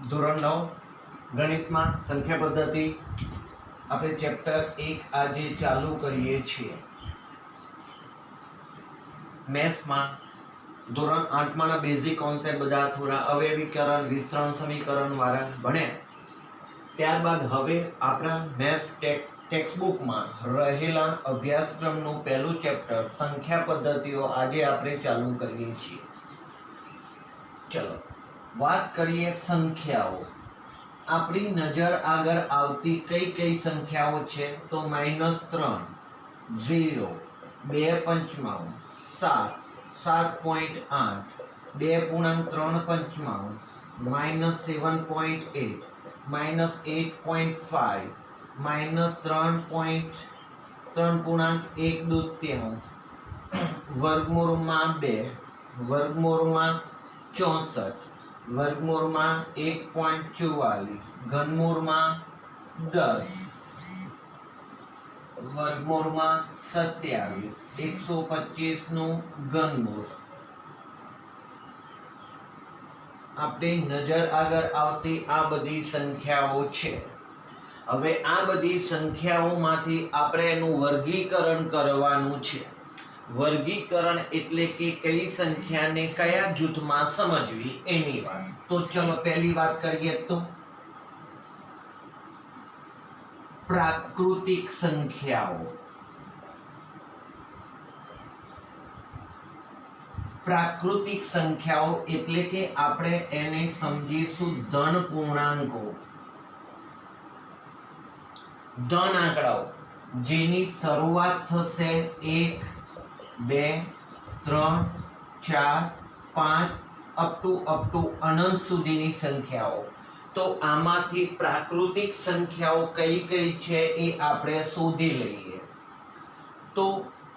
ધોરણ 9 ગણિતમાં સંખ્યા પદ્ધતિ આપણે ચેપ્ટર 1 આજે ચાલુ કરીએ છીએ. મેથ્સમાં ધોરણ 8 માં બેઝિક કોન્સેપ્ટ બધા થોડા અવયવીકરણ વિસ્તરણ સમીકરણ વાળા ભણ્યા. ત્યારબાદ હવે આપણા મેથ્સ ટેક્સ્ટબુકમાં રહેલા અભ્યાસક્રમનું પહેલું ચેપ્ટર સંખ્યા પદ્ધતિઓ આજે આપણે ચાલુ કરીએ છીએ. ચલો વાત કરીએ સંખ્યાઓ. આપણી નજર આગળ આવતી કઈ કઈ સંખ્યાઓ છે તો -3, 0, 2 પંચમાંશ, 7, 7.8, 2.3 પંચમાંશ, -7.8, -8.5, -3.1 દૂતીયાંશ, વર્ગમૂળમાં 2, વર્ગમૂળમાં 64, વર્ગમૂળમાં 1.44, ઘનમૂળમાં 10, વર્ગમૂળમાં 27, 125 નું ઘનમૂળ. આપણે નજર આગળ આવતી આ બધી સંખ્યાઓ છે. હવે આ બધી સંખ્યાઓમાંથી આપણે એનું વર્ગીકરણ કરવાનું છે. વર્ગીકરણ એટલે કે કઈ સંખ્યાને કયા જૂથમાં સમજવી એની વાત. તો ચલો પહેલી વાત કરીએ તો પ્રાકૃતિક સંખ્યાઓ. પ્રાકૃતિક સંખ્યાઓ એટલે કે આપણે એને સમજીશું ધન પૂર્ણાંકો, ધન આંકડાઓ જેની શરૂઆત થશે 1, 2, 3, 4, 5 અપ ટુ અનંત સુધીની સંખ્યાઓ. તો આમાંથી પ્રાકૃતિક સંખ્યાઓ કઈ કઈ છે એ આપણે શોધી લઈએ. તો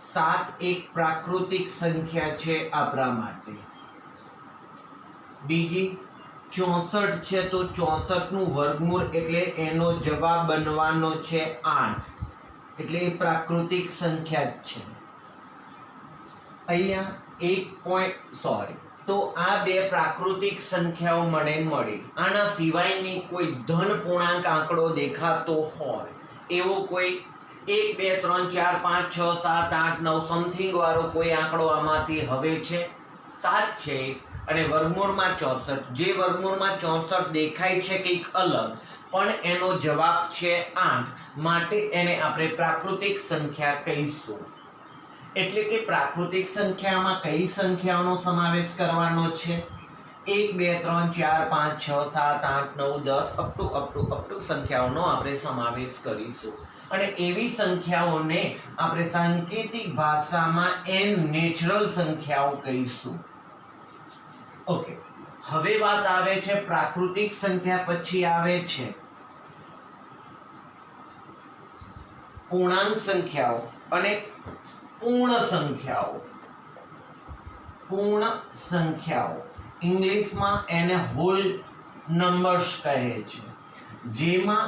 7 એક પ્રાકૃતિક સંખ્યા છે આપણા માટે. બીજી 64 છે તો 64 નું વર્ગમૂળ એટલે એનો જવાબ બનવાનો છે 8, એટલે એ પ્રાકૃતિક સંખ્યા જ છે. અહીંયા તો આ બે પ્રાકૃતિક સંખ્યાઓ મળી. આના સિવાયની કોઈ ધન પૂર્ણાંક આંકડો દેખાતો હોય એવો કોઈ 1, 2, 3, 4, 5, 6, 7, 8, 9 સમથિંગ વાળો કોઈ આંકડો આમાંથી હવે છે 7 છે અને વર્ગમૂળમાં 64. જે વર્ગમૂળમાં 64 દેખાય છે કંઈક અલગ પણ એનો જવાબ છે 8, માટે એને આપણે પ્રાકૃતિક સંખ્યા કહીશું. એટલે કે પ્રાકૃતિક સંખ્યામાં કઈ સંખ્યાઓનો સમાવેશ કરવાનો છે? 1, 2, 3, 4, 5, 6, 7, 8, 9, 10 અપ ટુ સંખ્યાઓનો આપણે સમાવેશ કરીશું. અને એવી સંખ્યાઓને આપણે સાંકેતિક ભાષામાં n નેચરલ સંખ્યાઓ કહીશું. ઓકે, હવે વાત આવે છે પ્રાકૃતિક સંખ્યા પછી આવે છે પૂર્ણાંક સંખ્યાઓ અને પૂર્ણ સંખ્યાઓ. પૂર્ણ સંખ્યાઓ ઇંગ્લિશમાં એને હોલ નંબર્સ કહે છે, જેમાં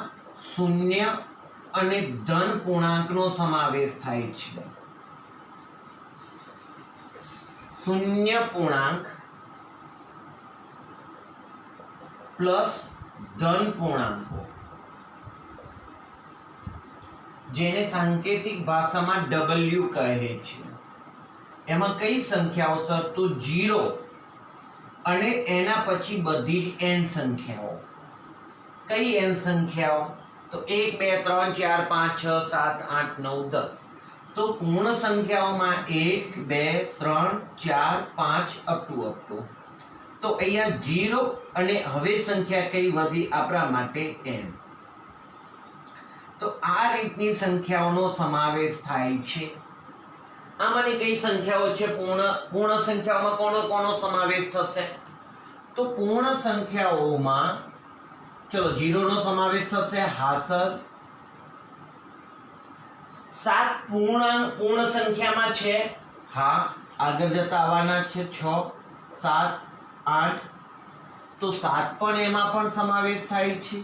શૂન્ય અને ધન પૂર્ણાંકનો સમાવેશ થાય છે. શૂન્ય પૂર્ણાંક પ્લસ ધન પૂર્ણાંકો, જેને સાંકેતિક ભાષામાં W કહે છે. એમાં કઈ સંખ્યાઓ સર? તો 0 અને એના પછી બધી જ n સંખ્યાઓ. કઈ n સંખ્યાઓ? તો 1, 2, 3, 4, 5, 6, 7, 8, 9, 10. તો પૂર્ણ સંખ્યાઓમાં 1, 2, 3, 4, 5 અપ ટુ. તો અહીંયા 0 અને હવે સંખ્યા કઈ વધી આપણા માટે n. તો આ રીતની સંખ્યાઓનો સમાવેશ થાય છે. આમાંની કઈ સંખ્યાઓ છે? પૂર્ણ સંખ્યાઓમાં કોનો સમાવેશ થશે? તો પૂર્ણ સંખ્યાઓમાં ચલો 0 નો સમાવેશ થશે. હા સર. 7 પૂર્ણ સંખ્યામાં છે. હા, આગળ જતા આવવાના છે 6, 7, 8. તો 7 પણ એમાં પણ સમાવેશ થાય છે.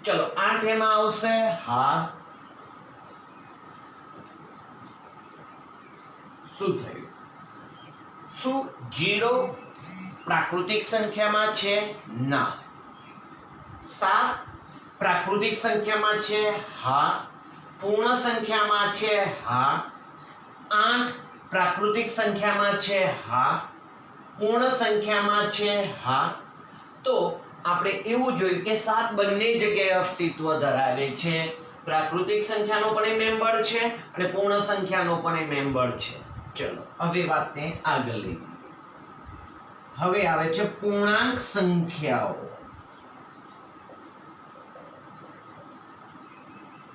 ચલો 8 એમાં આવશે. હા. શું થયું? શું 0 પ્રાકૃતિક સંખ્યામાં છે? ના. 7 પ્રાકૃતિક સંખ્યામાં છે? હા. પૂર્ણ સંખ્યામાં છે? હા. 8 પ્રાકૃતિક સંખ્યામાં છે? હા. પૂર્ણ સંખ્યામાં છે? હા. તો આપણે એવું જોયું કે 7 બંને જગ્યાએ અસ્તિત્વ ધરાવે છે. પ્રાકૃતિક સંખ્યાનો પણ એ મેમ્બર છે અને પૂર્ણ સંખ્યાનો પણ એ મેમ્બર છે. ચલો હવે વાતને આગળ લઈએ. હવે આવે છે પૂર્ણાંક સંખ્યાઓ.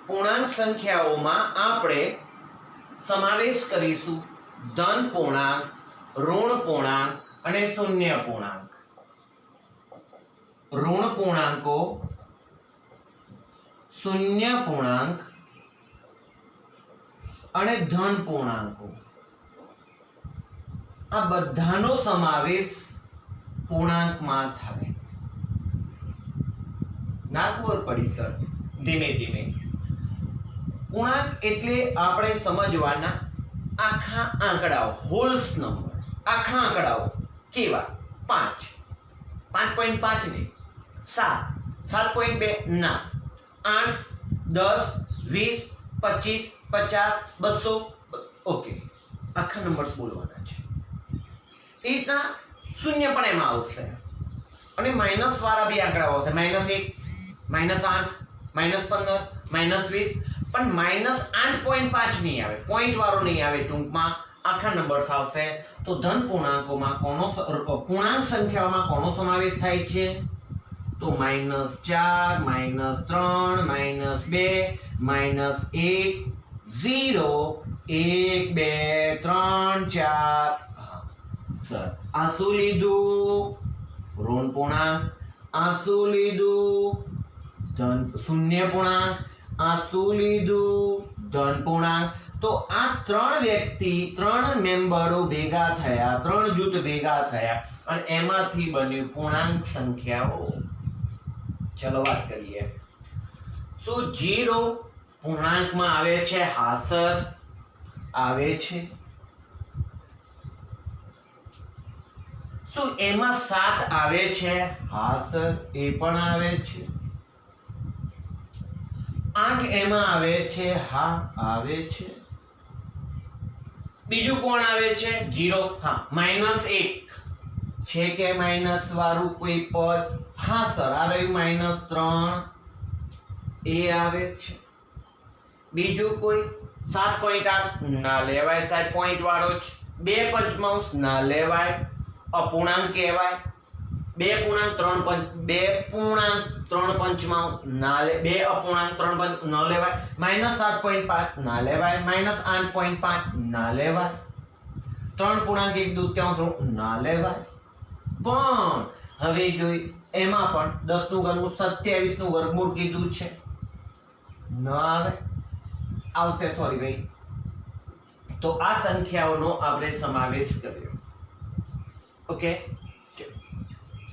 પૂર્ણાંક સંખ્યાઓમાં આપણે સમાવેશ કરીશું ધન પૂર્ણાંક, ઋણ પૂર્ણાંક અને શૂન્ય પૂર્ણાંક. ઋણ પૂર્ણાંકો, શૂન્ય પૂર્ણાંક અને ધન પૂર્ણાંકો, આ બધાનો સમાવેશ પૂર્ણાંકમાં થાય. ના ખબર પડી સર? ધીમે ધીમે. પૂર્ણાંક એટલે આપણે સમજવાના આખા આંકડાઓ, હોલ્સ નંબર, આખા આંકડાઓ. કેવા? 5, 5.5 નહીં, 7, 7.2 ના, 8, 10, 20, 25, 50, 200. ઓકે, આખા નંબર્સ બોલવાના છે. એ રીતના શૂન્ય પણ એમાં આવશે અને માઇનસ વાળા બી આંકડાઓ આવશે. -1, -8, -15, -20, પણ -8.5 નહીં આવે, પોઈન્ટ વાળો નહીં આવે. ટૂંકમાં આખા નંબર્સ આવશે. તો ધન પૂર્ણાંકોમાં પૂર્ણાંક સંખ્યાઓમાં કોનો સમાવેશ થાય છે? તો -4, -3, -2, -1, 0, 1, 2, 3, 4. સર આ શું લીધું? ઋણ પૂર્ણાંક. આ શું લીધું? ધન શૂન્ય પૂર્ણાંક. આ શું લીધું? ધન પૂર્ણાંક. તો આ 3 વ્યક્તિ, 3 મેમ્બરો ભેગા થયા, 3 જૂથ ભેગા થયા અને એમાંથી બન્યું પૂર્ણાંક સંખ્યાઓ. ચલો વાત કરીએ. શું 0 પૂર્ણાંકમાં આવે છે? હા સર આવે છે. શું એમાં 7 આવે છે? હા સર એ પણ આવે છે. 8 એમાં આવે છે? હા આવે છે. બીજું કોણ આવે છે? 0. હા, -1 છે કે માઇનસ વાળું કોઈ પદ? હા સર આ રહ્યું -3 એ આવે છે. બીજું કોઈ? 7.8 ના લેવાય સાહેબ, પોઈન્ટ વાળો જ. 2 પંચમાંશ ના લેવાય, અપૂર્ણાંક કહેવાય. 2 પૂર્ણાંક 3 પંચમાંશ ના લે, 2 અપૂર્ણાંક 3 પંચ ન લેવાય. -7.5 ના લેવાય, -8.5 ના લેવાય. 3 પૂર્ણાંક 1/2 ના લેવાય. પણ હવે જોઈ એમાં પણ 10 નું વર્ગમૂળ 27 નું વર્ગમૂળ કીધું છે, ન આવે. આવશે, સોરી ભાઈ. તો આ સંખ્યાઓનો આપણે સમાવેશ કર્યો. ઓકે,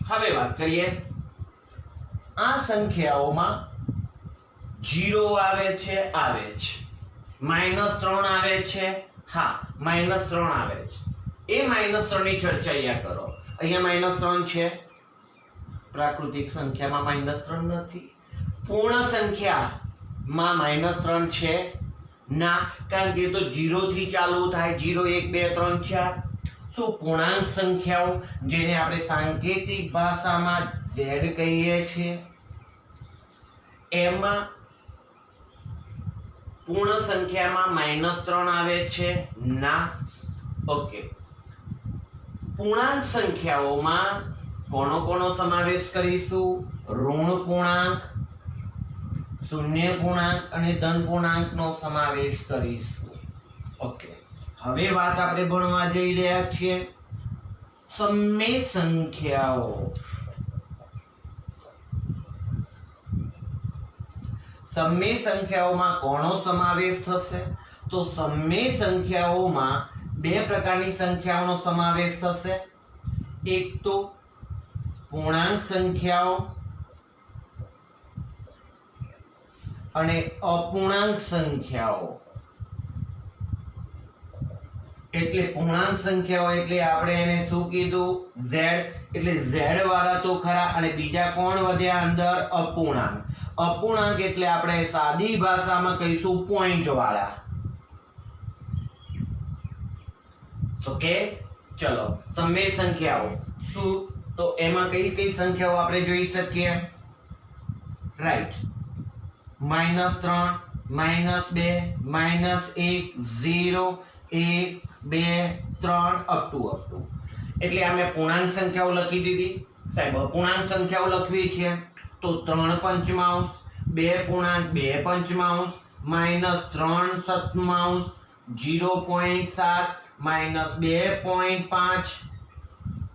હવે વાત કરીએ. આ સંખ્યાઓમાં 0 આવે છે? આવે છે. -3 આવે છે? હા -3 આવે છે. એ -3 ની ચર્ચા અહીંયા કરો. અહીંયા -3 છે, પ્રાકૃતિક સંખ્યામાં -3 નથી. પૂર્ણ સંખ્યામાં -3 છે? ના, કારણ કે એ તો 0 થી ચાલુ થાય. 0, 1, 2, 3, 4. શું પૂર્ણાંક સંખ્યાઓ, જેને આપણે સાંકેતિક ભાષામાં z કહીએ છીએ, એમાં પૂર્ણ સંખ્યામાં -3 આવે છે? ના. ઓકે, પૂર્ણાંક સંખ્યાઓમાં કોનો સમાવેશ કરીશું? ઋણ પૂર્ણાંક, શૂન્ય પૂર્ણાંક અને ધન પૂર્ણાંકનો સમાવેશ કરીશું. ઓકે, હવે વાત આપણે ભણવા જઈ રહ્યા છીએ સમય સંખ્યાઓ. સમય સંખ્યાઓમાં કોનો સમાવેશ થશે? તો સમય સંખ્યાઓમાં 2 પ્રકારની સંખ્યાઓનો સમાવેશ થશે. એક તો પૂર્ણાંક સંખ્યાઓ અને અપૂર્ણાંક સંખ્યાઓ. એટલે પૂર્ણાંક સંખ્યાઓ એટલે આપણે એને શું કીધું z એટલે z વાળા તો ખરા અને બીજા કોણ વધ્યા અંદર અપૂર્ણાંક અપૂર્ણાંક એટલે આપણે સાદી ભાષામાં કહીશું પોઈન્ટ વાળા ઓકે ચલો સમય સંખ્યાઓ શું તો એમાં કઈ કઈ સંખ્યાઓ આપણે જોઈ શકીએ રાઈટ -3 -2 -1 0 1 2 3 અપ ટુ એટલે આ મેં પૂર્ણાંક સંખ્યાઓ લખી દીધી સાહેબ અપૂર્ણાંક સંખ્યાઓ લખવી છે તો 3 પંચમાંશ 2 પૂર્ણાંક 2 પંચમાંશ -3 સપ્તમાંશ 0.7 -2.5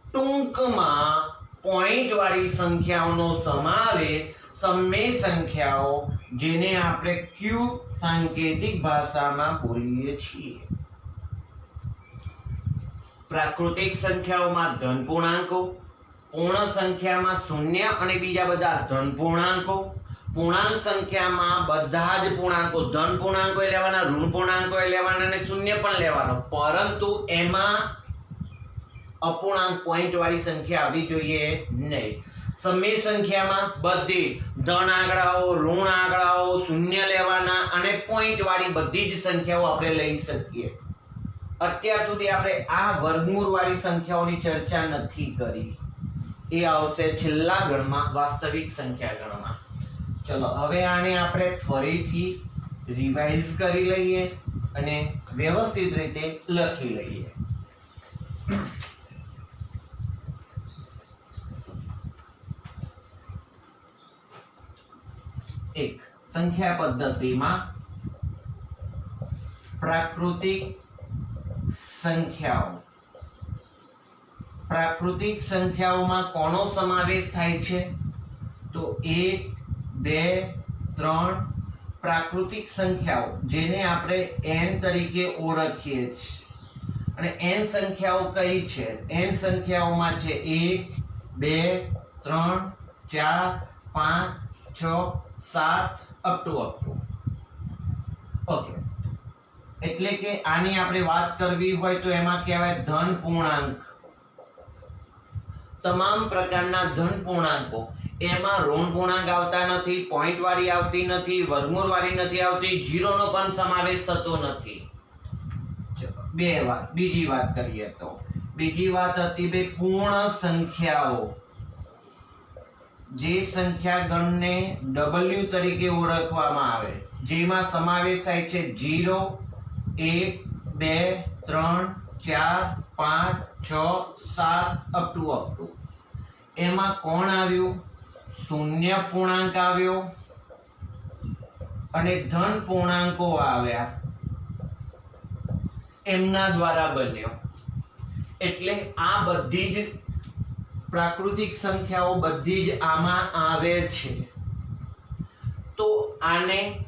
ટૂંકમાં પોઈન્ટ વાળી સંખ્યાઓનો સમાવેશ સમય સંખ્યાઓ જેને આપણે ક્યુ સાંકેતિક ભાષામાં બોલીએ છીએ પ્રાકૃતિક સંખ્યાઓમાં ધન પૂર્ણાંકો પૂર્ણ સંખ્યામાં શૂન્ય અને બીજા બધા ધન પૂર્ણાંકો પૂર્ણાંક સંખ્યામાં બધા જ પૂર્ણાંકો ધન પૂર્ણાંકો લેવાના ઋણ પૂર્ણાંકો લેવાના અને શૂન્ય પણ લેવાનો પરંતુ એમાં અપૂર્ણાંક પોઈન્ટ વાળી સંખ્યા આવવી જોઈએ નહીં સમય સંખ્યામાં બધી ધન આંકડાઓ ઋણ આંકડાઓ શૂન્ય લેવાના અને પોઈન્ટ વાળી બધી જ સંખ્યાઓ આપણે લઈ શકીએ અત્યાર સુધી આપણે આ વર્ગમૂળ વાળી સંખ્યાઓની ચર્ચા નથી કરી એ આવશે છેલ્લા ગણમાં વાસ્તવિક સંખ્યા ગણમાં ચલો હવે આને આપણે ફરીથી રિવાઇઝ કરી લઈએ અને વ્યવસ્થિત રીતે લખી લઈએ એક સંખ્યા પદ્ધતિમાં પ્રાકૃતિક સંખ્યાઓમાં કોનો સમાવેશ થાય છે તો 1 2 3 પ્રાકૃતિક સંખ્યાઓ જેને આપણે n તરીકે ઓળખીએ છીએ અને n સંખ્યાઓ કઈ છે n સંખ્યાઓમાં છે 1 2 3 4 5 6 7 અપ ટુ ઓકે એટલે કે આની આપણે વાત કરવી હોય તો એમાં કહેવાય ધન પૂર્ણાંક તમામ પ્રકારના ધન પૂર્ણાંકો એમાં ઋણ પૂર્ણાંક આવતા નથી પોઈન્ટ વાળી આવતી નથી વર્ગમૂળ વાળી નથી આવતી જીરો નો પણ સમાવેશ થતો નથી બીજી વાત કરીએ તો બીજી વાત હતી બે પૂર્ણ સંખ્યાઓ જે સંખ્યા ગણને W તરીકે ઓળખવામાં આવે જેમાં સમાવેશ થાય છે 0 1 2 3 4 5 6 7 અપ ટુ એમાં કોણ આવ્યું શૂન્ય પૂર્ણાંક આવ્યો અને ધન પૂર્ણાંકો આવ્યા એમના દ્વારા બન્યો એટલે આ બધી જ પ્રાકૃતિક સંખ્યાઓ બધી જ આમાં આવે છે તો આને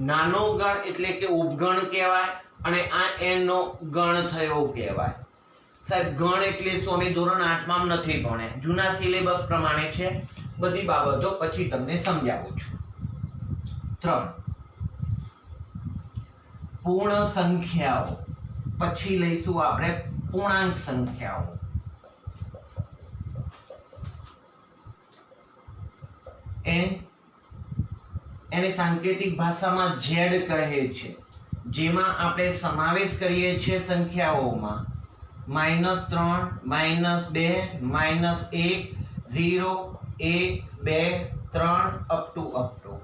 નાનો ગણ એટલે કે ઉપગણ કહેવાય અને આ n નો ગણ થયો કહેવાય સાહેબ ગણ એટલે શું અમે ધોરણ 8 માં નથી ભણ્યા જૂના સિલેબસ પ્રમાણે છે બધી બાબતો પછી તમને સમજાવું છું 3 પૂર્ણ સંખ્યાઓ પછી લઈશું આપણે પૂર્ણાંક સંખ્યાઓ એને સાંકેતિક ભાષામાં z કહે છે જેમાં આપણે સમાવેશ કરીએ છીએ સંખ્યાઓમાં -3 -2 -1 0 1 2 3 અપ ટુ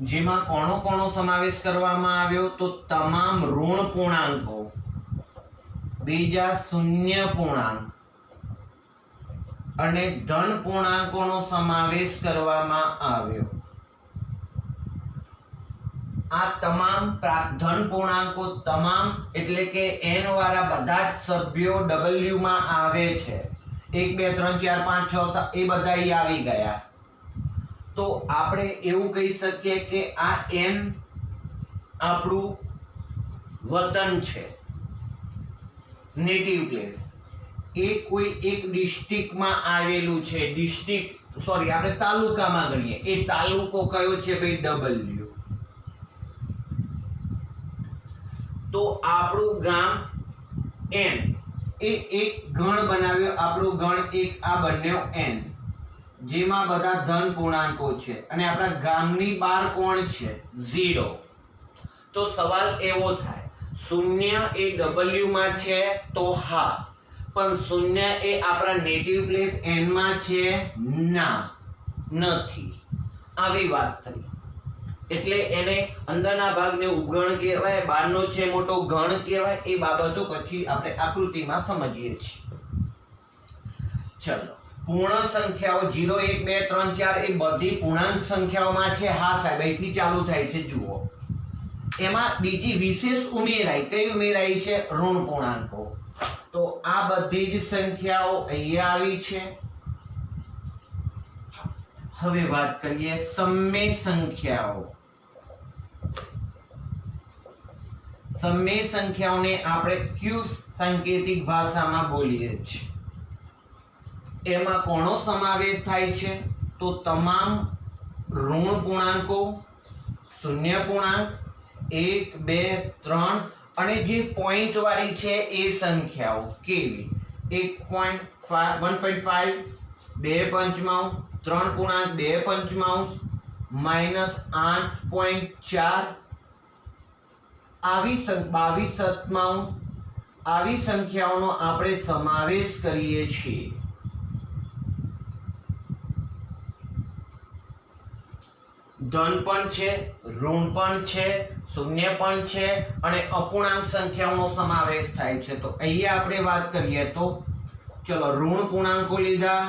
જેમાં કોનો સમાવેશ કરવામાં આવ્યો તો તમામ ઋણ પૂર્ણાંકો બીજા શૂન્ય પૂર્ણાંક અને ધન પૂર્ણાંકોનો સમાવેશ કરવામાં આવ્યો આ તમામ ધન પૂર્ણાંકો તમામ એટલે કે n વાળા બધા જ સભ્યો w માં આવે છે 1 2 3 4 5 6 7 એ બધા આવી ગયા તો આપણે એવું કહી શકીએ કે આ n આપણું વતન છે નેટિવ પ્લેસ એ કોઈ એક ડિસ્ટ્રિક્ટમાં આવેલું છે આપણે તાલુકામાં ગણીએ એ તાલુકો કયો છે ભાઈ W તો આપણું ગામ n એ એક ગણ બનાવ્યો, આપણું ગણ એક, આ બંને n, જેમાં બધા ધન પૂર્ણાંકો છે અને આપણા ગામની બહાર કોણ છે? 0. તો સવાલ એવો થાય, શૂન્ય એ w માં છે તો હા, પણ શૂન્ય એ આપણા નેટિવ પ્લેસ n માં છે? ના, નથી. આવી વાત થઈ. એટલે એને અંદરના ભાગને ઉપગણ કહેવાય, બહારનો છે મોટો ગણ કહેવાય. એ બાબતો પછી આપણે આકૃતિમાં સમજીએ છીએ. ચલો, પૂર્ણ સંખ્યાઓ 0 1 2 3 4 એ બધી પૂર્ણાંક સંખ્યાઓમાં છે. હા સાહેબ, અહીંથી ચાલુ થાય છે. જુઓ, એમાં બીજી વિશેષ ઉમેરાઈ. કઈ ઉમેરાઈ છે? ઋણ પૂર્ણાંકો. તો આ બધી જ સંખ્યાઓ અહીંયા આવી છે. હવે વાત કરીએ સમય સંખ્યાઓ. સમય સંખ્યાઓને આપણે ક્યુ સાંકેતિક ભાષામાં બોલીએ છીએ. એમાં કોનો સમાવેશ થાય છે? તો તમામ ઋણ પૂર્ણાંકો, શૂન્ય પૂર્ણાંક, 1 2 3 અને જે પોઈન્ટ વાળી છે એ સંખ્યાઓ. કેવી? 1.5, 2 પંચમાંશ, 3 પૂર્ણાંક 2 પંચમાંશ, -8.4, આવી 22 સતમાંશ, આવી સંખ્યાઓનો આપણે સમાવેશ કરીએ છીએ. ધન પણ છે, ઋણ પણ છે, શૂન્ય પણ છે અને અપૂર્ણાંક સંખ્યાઓનો સમાવેશ થાય છે. તો અહીંયા આપણે વાત કરીએ તો ચલો, ઋણ પૂર્ણાંકો લીધા,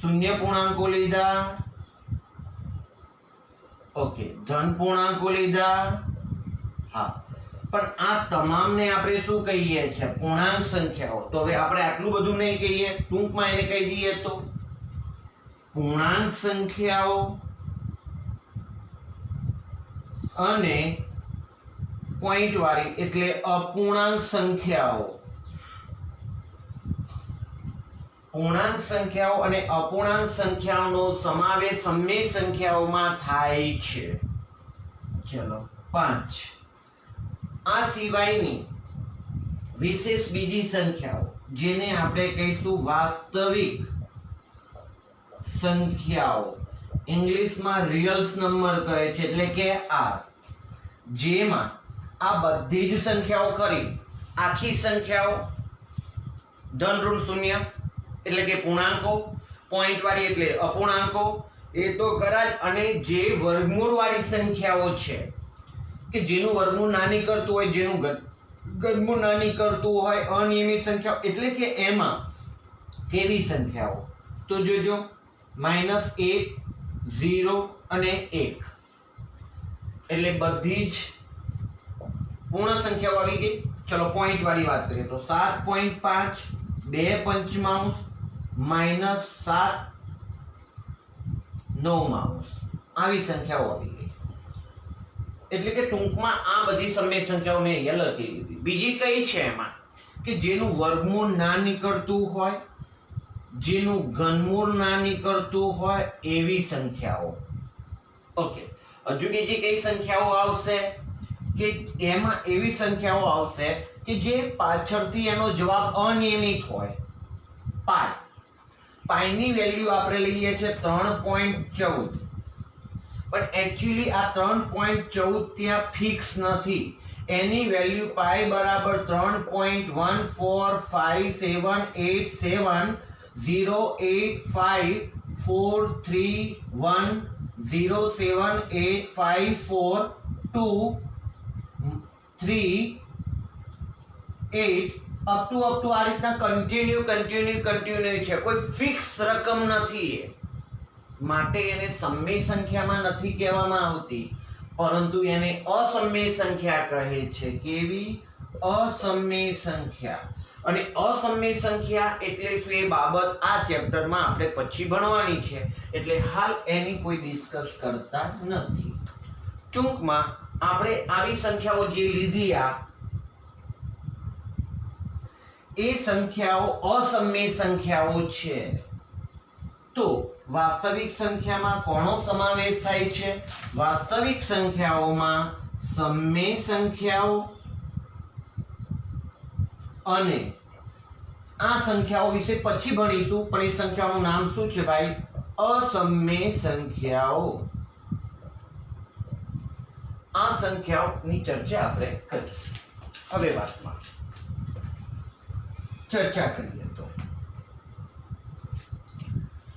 શૂન્ય પૂર્ણાંકો લીધા, ઓકે, ધન પૂર્ણાંકો લીધા. હા, પણ આ તમામને આપણે શું કહીએ છીએ? પૂર્ણાંક સંખ્યાઓ. તો હવે આપણે આટલું બધું નહીં કહીએ, ટૂંકમાં એને કહી દઈએ તો પૂર્ણાંક સંખ્યાઓ અને પોઈન્ટ વાળી એટલે અપૂર્ણાંક સંખ્યાઓ. પૂર્ણાંક સંખ્યાઓ અને અપૂર્ણાંક સંખ્યાઓનો સમાવેશ સમય સંખ્યાઓમાં થાય છે. ચલો, 5. આ સિવાયની વિશેષ બીજી સંખ્યાઓ, જેને આપણે કહીશું વાસ્તવિક સંખ્યાઓ, ઇંગ્લિશમાં રિયલ્સ નંબર કહે છે, એટલે કે R. જેમાં આ બધી જ સંખ્યાઓ ખરી, આખી સંખ્યાઓ, ધન ઋણ શૂન્ય એટલે કે પૂર્ણાંકો, પોઈન્ટ વાળી એટલે અપૂર્ણાંકો, એ તો ખરા જ. અને જે વર્ગમૂળ વાળી સંખ્યાઓ છે કે જેનું વર્ગમૂળ ના નીકળતું હોય, જેનું ઘનમૂળ ના નીકળતું હોય, અનિયમિત સંખ્યાઓ, એટલે કે એમાં કેવી સંખ્યાઓ? તો જોજો, -1, 0 અને 1 એટલે બધી જ પૂર્ણ સંખ્યાઓ આવી ગઈ. ચલો, પોઈન્ટ વાળી વાત કરીએ તો 7.5, 2 પંચમાંશ, -7 9 આવી સંખ્યાઓ આવી ગઈ. એટલે કે ટૂંકમાં આ બધી સમય સંખ્યાઓ મેં અહીંયા લખી લીધી. બીજી કઈ છે એમાં કે જેનું વર્ગમૂળ ના નીકળતું હોય, જેનું ઘનમૂળ ના નીકળતું હોય એવી સંખ્યાઓ. ઓકે, હજુ બીજી કઈ સંખ્યાઓ આવશે કે એમાં એવી સંખ્યાઓ આવશે કે જે પાછળથી એનો જવાબ અનિયમિત હોય. પાઈની વેલ્યુ આપણે લઈએ છીએ 3.14, પણ એકચ્યુઅલી આ 3.14 ત્યાં ફિક્સ નથી. એની વેલ્યુ પાઈ બરાબર 3.1 અપ ટુ આ રીતના કન્ટિન્યુ છે. કોઈ ફિક્સ રકમ નથી. માટે એને સમય સંખ્યામાં નથી કહેવામાં આવતી, પરંતુ એને અસમય સંખ્યા કહે છે. કેવી? અસમય સંખ્યા. અને અસમય સંખ્યા એટલે શું એ બાબત આ ચેપ્ટરમાં આપણે પછી ભણવાની છે, એટલે હાલ એની કોઈ ડિસ્કસ કરતા નથી. ટૂંકમાં આપણે આવી સંખ્યાઓ જે લીધી એ સંખ્યાઓ અસમય સંખ્યાઓ છે. તો વાસ્તવિક સંખ્યામાં કોનો સમાવેશ થાય છે? વાસ્તવિક સંખ્યાઓમાં સમય સંખ્યાઓ અને આ સંખ્યાઓ વિશે પછી ભણીશું, પણ એ સંખ્યાઓનું નામ શું છે ભાઈ? અસમય સંખ્યાઓ. આ સંખ્યાઓની ચર્ચા આપણે કરી. હવે વાતમાં ચર્ચા કરીએ તો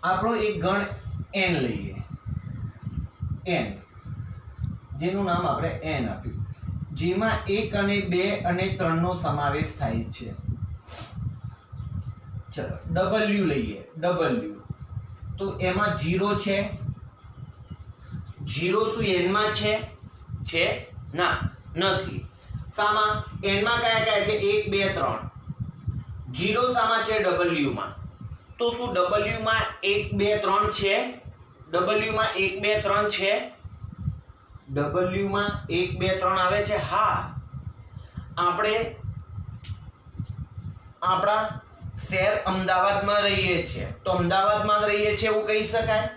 આપણો એક ગણ n લઈએ, n, જેનું નામ આપણે n આપ્યું, જેમાં 1 અને 2 અને 3 નો સમાવેશ થાય છે. ચલો w લઈએ, w, તો એમાં 0 છે. 0 શું n માં છે? ના, નથી. સામા n માં કયા કયા છે? 1 2 3. 0 સામા છે w માં. તો શું w માં 1 2 3 છે? w માં 1 2 3 છે? w માં 1 2 3 આવે છે? હા. આપણે આપણા શહેર અમદાવાદમાં રહીએ છીએ, તો અમદાવાદમાં જ રહીએ છીએ એવું કહી શકાય,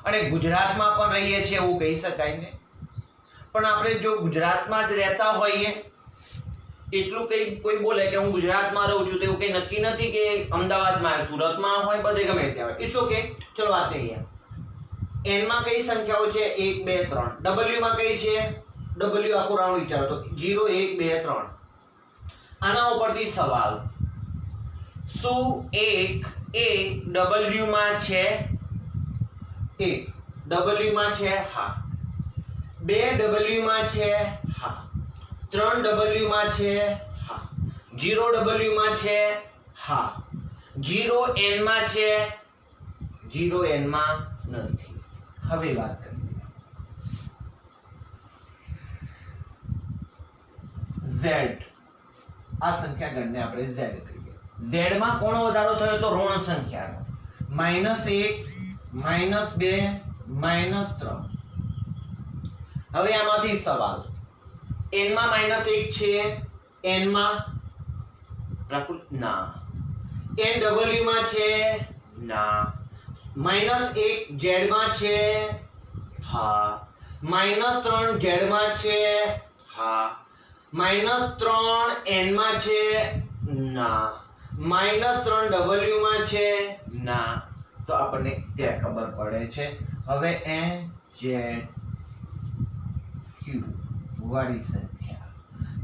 અને ગુજરાતમાં પણ રહીએ છીએ એવું કહી શકાય ને. પણ આપણે જો ગુજરાતમાં જ રહેતા હોઈએ, એટલું કઈ કોઈ બોલે કે હું ગુજરાતમાં રહું છું, તો એવું કઈ નક્કી નથી કે અમદાવાદમાં, સુરતમાં હોય, બધે ગમે ત્યાં હોય. It's okay. ચલો વાત કરીએ. n માં કઈ સંખ્યાઓ છે? 1 2 3. w માં કઈ છે? w આખું રાઉન્ડ વિચારો તો 0 1 2 3. આના ઉપરથી સવાલ, શું 1 એ w માં છે? 1 w માં છે? હા. 2 w માં છે? હા. 3 w માં છે? હા. 0 w માં છે? હા. 0 n માં છે? 0 n માં નથી. હવે વાત કરીએ z. આ સંખ્યા ગણને આપણે z કહીએ. z માં કોનો વધારો થયો? તો ઋણ સંખ્યાનો. -1 -2 -3. હવે આમાંથી સવાલ, n માં -1 છે, n માં પ્રાકૃત ના, n w માં છે? ના. -1 z માં છે? હા. -3 z માં છે? હા. -3 n માં છે? ના. -3 w માં છે? ના. તો આપણને ત્યાં ખબર પડે છે. હવે n z q વાળી સંખ્યા,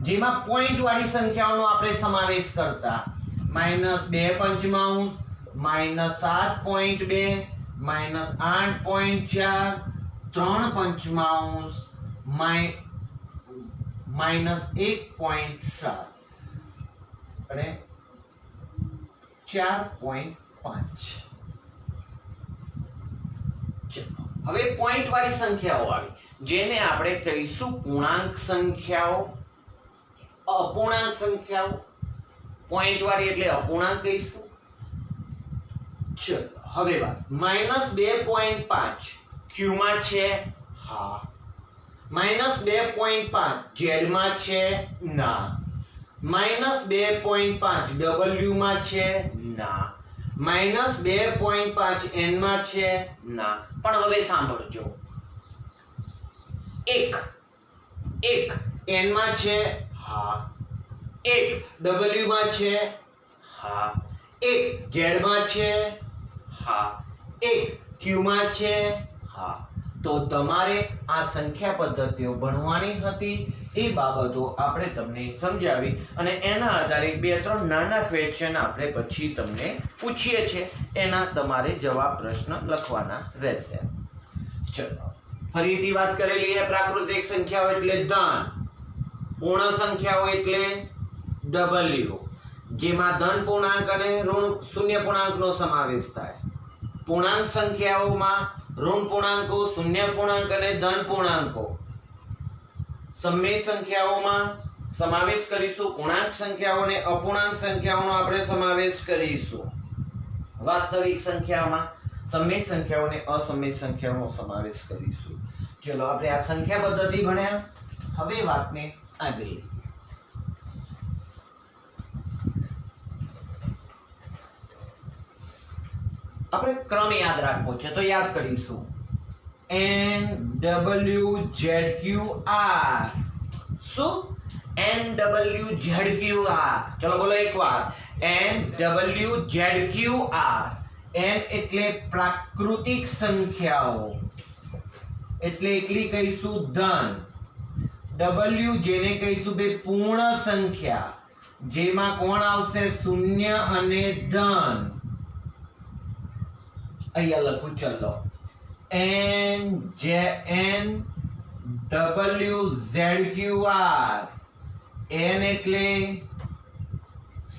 જેમાં પોઈન્ટ વાળી સંખ્યાઓનો આપણે સમાવેશ કરતા, -2 -7.2 -8.4 -1.7 અને 4.5. હવે પોઈન્ટ વાળી સંખ્યાઓ આવી, જેને આપણે કહીશું પૂર્ણાંક સંખ્યાઓ, અપૂર્ણાંક સંખ્યાઓ. પોઈન્ટ વાળી એટલે અપૂર્ણાંક કહીશું. ચલો હવે વાત, -2.5 q માં છે? હા. -2.5 z માં છે? ના. -2.5 w માં છે? ના. -2.5 n માં છે? ના. પણ હવે સાંભળજો, 1 n માં છે? હા. 1 w માં છે? હા. 1 z માં છે? હા. 1 q માં છે? હા. તો તમારે આ સંખ્યા પદ્ધતિઓ ભણવાની હતી. એ બાબતો આપણે તમને સમજાવી, અને એના આધારે 2-3 નાના ક્વેશ્ચન આપણે પછી તમને પૂછીએ છીએ, એના તમારે જવાબ પ્રશ્ન લખવાના રહેશે. ચલો ફરીથી વાત કરેલી છે. પ્રાકૃતિક સંખ્યાઓ એટલે ધન, પૂર્ણ સંખ્યાઓ એટલે w, જેમાં ધન પૂર્ણાંક અને ઋણ શૂન્ય પૂર્ણાંકનો સમાવેશ થાય. પૂર્ણાંક સંખ્યાઓમાં ઋણ પૂર્ણાંકો, શૂન્ય પૂર્ણાંક અને ધન પૂર્ણાંકો. સમય સંખ્યાઓમાં સમાવેશ કરીશું પૂર્ણાંક સંખ્યાઓ અને અપૂર્ણાંક સંખ્યાઓનો આપણે સમાવેશ કરીશું. વાસ્તવિક સંખ્યામાં સમય સંખ્યાઓ અને અસમય સંખ્યાઓનો સમાવેશ કરીશું. ચલો આપણે આ સંખ્યા પદ્ધતિ ભણ્યા. હવે વાતને આગળ આપણે ક્રમ યાદ રાખવો છે, તો યાદ કરીશું. n w z q r શું? NWZQR. ચલો બોલો એકવાર. NWZQR. N એટલે પ્રાકૃતિક સંખ્યાઓ, એટલે એકલી કહીશું ધન. W જેને કહીશું બે પૂર્ણ સંખ્યા, જેમાં કોણ આવશે? શૂન્ય અને ધન. અહીંયા લખું, ચલો. NWZQR. N એટલે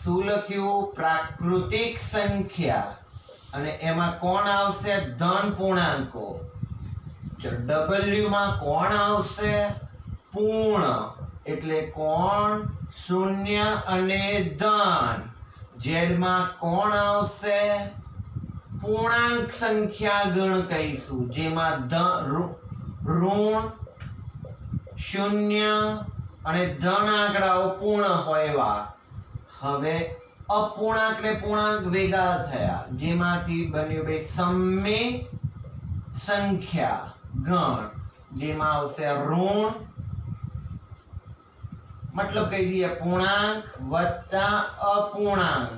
શું લખ્યું? પ્રાકૃતિક સંખ્યા, અને એમાં કોણ આવશે? ધન પૂર્ણાંકો. W માં કોણ આવશે? પૂર્ણ, એટલે કોણ? શૂન્ય અને ધન. Z માં કોણ આવશે? પૂર્ણાંક સંખ્યા ગણ કહીશું, જેમાં ઋણ, શૂન્ય અને ધન આંકડાઓ પૂર્ણ હોય એવા. હવે અપૂર્ણાંક ને પૂર્ણાંક ભેગા થયા, જેમાંથી બન્યું બે સમય સંખ્યા ગણ, જેમાં આવશે ઋણ, મતલબ કહી દઈએ પૂર્ણાંક વત્તા અપૂર્ણાંક,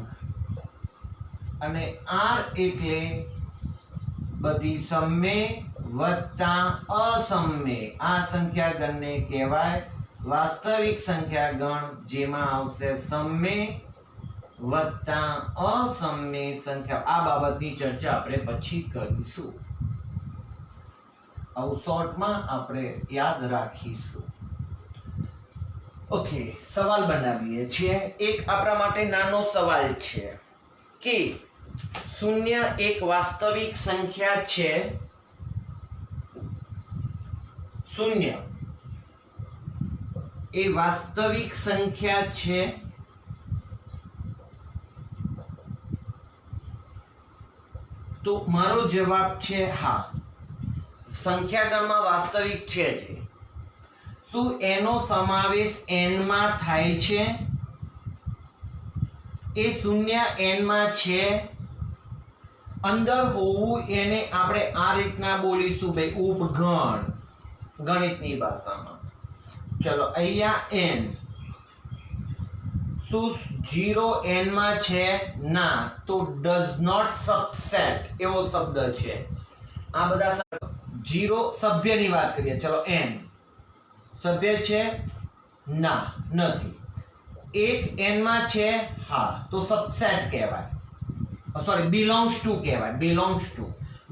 અને R એટલે બધી સમય વત્તા અસમય. આ સંખ્યા ગણને કહેવાય વાસ્તવિક સંખ્યા ગણ, જેમાં આવશે સમય વત્તા અસમય સંખ્યા. આ બાબતની ચર્ચા આપણે પછી કરીશું, આવું શોર્ટમાં આપણે યાદ રાખીશું. ઓકે, સવાલ બનાવીએ છીએ. એક આપણા માટે નાનો સવાલ છે કે શૂન્ય એક વાસ્તવિક સંખ્યા છે. શૂન્ય એ વાસ્તવિક સંખ્યા છે. તો મારો જવાબ છે હા, સંખ્યા ગણમાં વાસ્તવિક છે જ. શું એનો સમાવેશ n માં થાય છે? એ શૂન્ય n માં છે. અંદર હોવું એને આપણે આ રીતના બોલીશું ભાઈ, ઉપગણ, ગણિતની ભાષામાં. ચલો અહીંયા n. શું 0 n માં છે? ના, તો does not subset એવો શબ્દ છે. આ બધા 0 સભ્યની વાત કરીએ. ચલો n સભ્ય છે? ના, નથી. 1 n માં છે? હા, તો સબસેટ કહેવાય. સોરી, બિલોંગ્સ ટુ કહેવાય. બિલોંગ્સ ટુ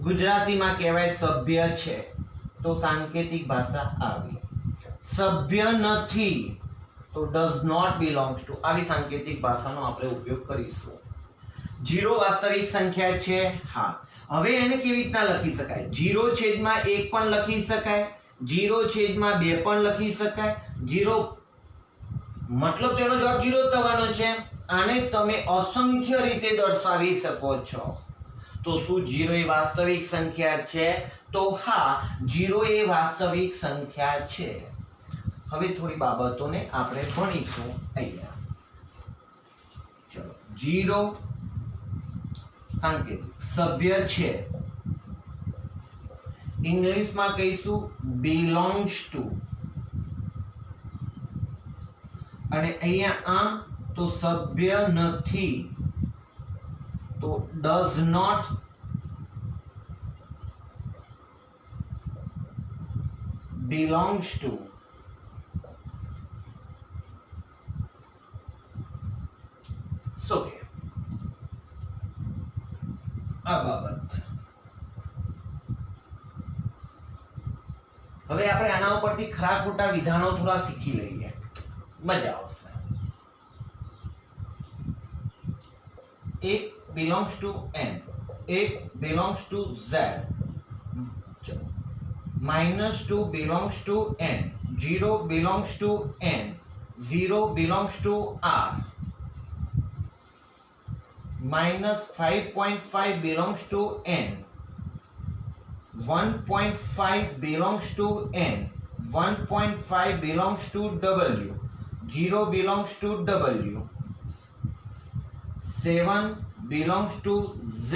ગુજરાતીમાં કહેવાય સભ્ય છે, તો સાંકેતિક ભાષા આવી. સભ્ય નથી તો ડઝ નોટ બિલોંગ્સ ટુ. આવી સાંકેતિક ભાષાનો આપણે ઉપયોગ કરીશું. 0 વાસ્તવિક સંખ્યા છે? હા. હવે એને કેવી રીતના લખી શકાય? 0 છેદમાં 1 પણ લખી શકાય, 0 છેદમાં 2 પણ લખી શકાય. 0 મતલબ તેનો જવાબ 0 થવાનો છે. આને તમે અસંખ્ય રીતે દર્શાવી શકો છો. તો શું 0 એ વાસ્તવિક સંખ્યા છે? તો હા, 0 એ વાસ્તવિક સંખ્યા છે. હવે થોડી બાબતોને આપણે ભણીશું અહીંયા. ચલો, 0 સાંકેતિક સભ્ય છે, ઇંગ્લિશમાં કહીશું belongs to, અને અહીંયા આમ તો સભ્ય નથી તો does not belongs to. So આ બાબત. હવે આપણે આના ઉપરથી ખરા ખોટા વિધાનો થોડા શીખી લઈએ, મજા આવશે. એક belongs to n, એક belongs to z, -2 belongs to n, 0 belongs to n, 0 belongs to r, -5.5 belongs to n, 1.5 belongs to n, 1.5 belongs to w, 0 belongs to w, 7 belongs to z,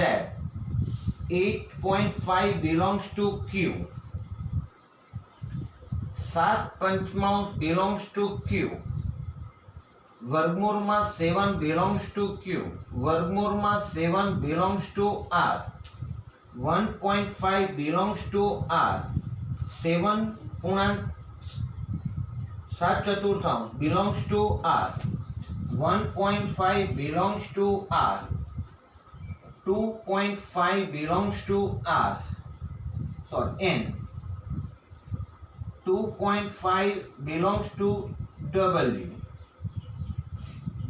8.5 belongs to q, 7/5 belongs to Q, વર્ગમૂળમાં 7 belongs to Q, વર્ગમૂળમાં 7 belongs to R, 1.5 belongs to R, 7.7 belongs to R, 1.5 belongs to R, 2.5 belongs to R, sorry, N, 2.5 belongs to W,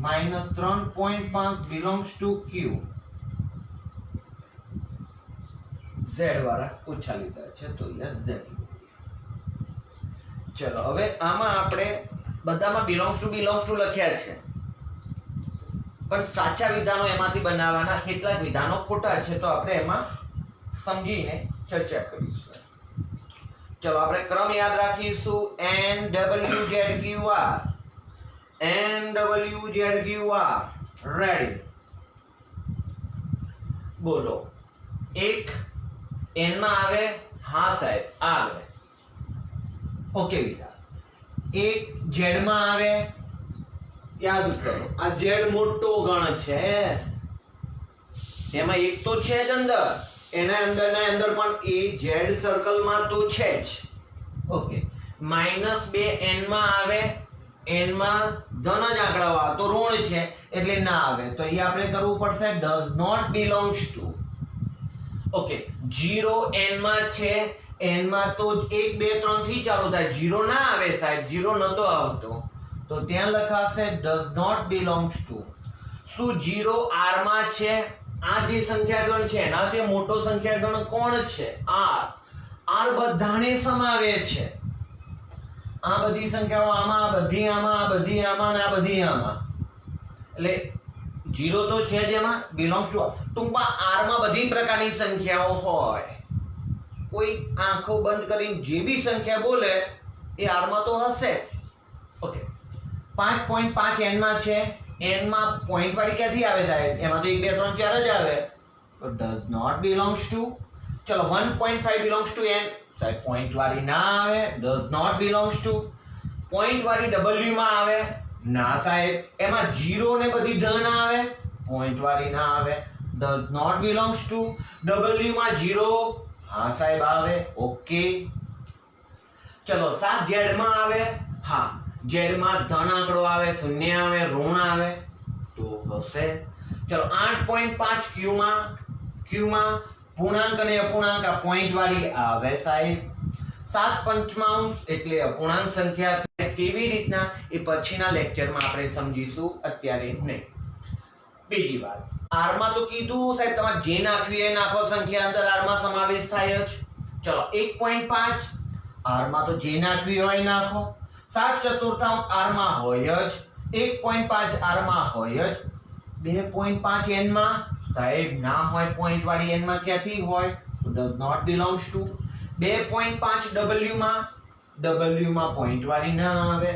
minus 3.5 belongs to Q. Z વાળા ઓછા લીધા છે તો યાર Z. ચલો હવે આમાં આપણે બધામાં belongs to લખ્યા છે, પણ સાચા વિધાનો એમાંથી બનાવવાના, કેટલાક વિધાનો ખોટા છે તો આપણે એમાં સમજીને ચર્ચા કરીશું. ચલો આપણે ક્રમ યાદ રાખીશું. NWZQR ready. બોલો. એક n માં આવે? હા સાહેબ આવે. ઓકે બેટા. એક z માં આવે? યાદ કરો આ z મોટો ગણ છે, એમાં એક તો છે જ અંદર, એના અંદર પણ એ z સર્કલમાં તો છે જ. ઓકે. -2 n માં આવે? n માં ધન જ આંકડાઓ આવે તો ઋણ છે એટલે ના આવે, તો અહીં આપણે કરવું પડશે does not belongs to. Okay. 0 n માં છે, n માં તો 1 2 3 થી ચાલુ થાય, 0 ના આવે સાહેબ, 0 નતો આવતો તો ત્યાં લખાશે does not belongs to. શું 0 r માં છે? આ જે સંખ્યા ગણ છે એનાથી મોટો સંખ્યા ગણ કોણ છે? r. r બધાને સમાવે છે. આ બધી સંખ્યાઓ આમાં, આ બધી આમાં, આ બધી આમાં અને આ બધી આમાં, એટલે 0 તો છે જ એમાં, belongs to. ટૂંકમાં r માં બધી પ્રકારની સંખ્યાઓ હોય, કોઈ આંખો બંધ કરીને જે બી સંખ્યા બોલે એ r માં તો હશે. ઓકે. 5.5 n માં છે, n માં પોઈન્ટ વાળી ક્યાંથી આવે સાહેબ? એમાં તો 1 2 3 4 જ આવે, તો does not belongs to. ચલો 1.5 belongs to n, સાહેબ પોઈન્ટ વાળી ના આવે, does not belongs to. Point વાળી w માં આવે? ના સાહેબ, એમાં 0 ને બધી ધન આવે, પોઈન્ટ વાળી ના આવે, does not belongs to. w માં 0? હા સાહેબ આવે. ઓકે. ચલો 7 z માં આવે? હા. z માં ધન આંકડો આવે, શૂન્ય આવે, ઋણ આવે તો હશે. ચલો 8.5 q માં પૂર્ણાંક અને અપૂર્ણાંક આ પોઈન્ટ વાળી આવે સાહેબ. 7/5 એટલે અપૂર્ણાંક સંખ્યા છે. કેવી રીતના એ પછીના લેક્ચરમાં આપણે સમજીશું, અત્યારે નહીં. બીજી વાત, r માં તો કીધું સાહેબ તમારે જે નાખવી એ નાખો, સંખ્યા અંદર r માં સમાવેશ થાય જ. ચલો 1.5 r માં તો જે નાખવી હોય નાખો. 7/4 r માં હોય જ, 1.5 r માં હોય જ, 2.5 n માં સાહેબ ના હોય, પોઈન્ટ વાળી n માં ક્યાંથી હોય? તો does not belongs to. 2.5 w માં? w માં પોઈન્ટ વાળી ના આવે,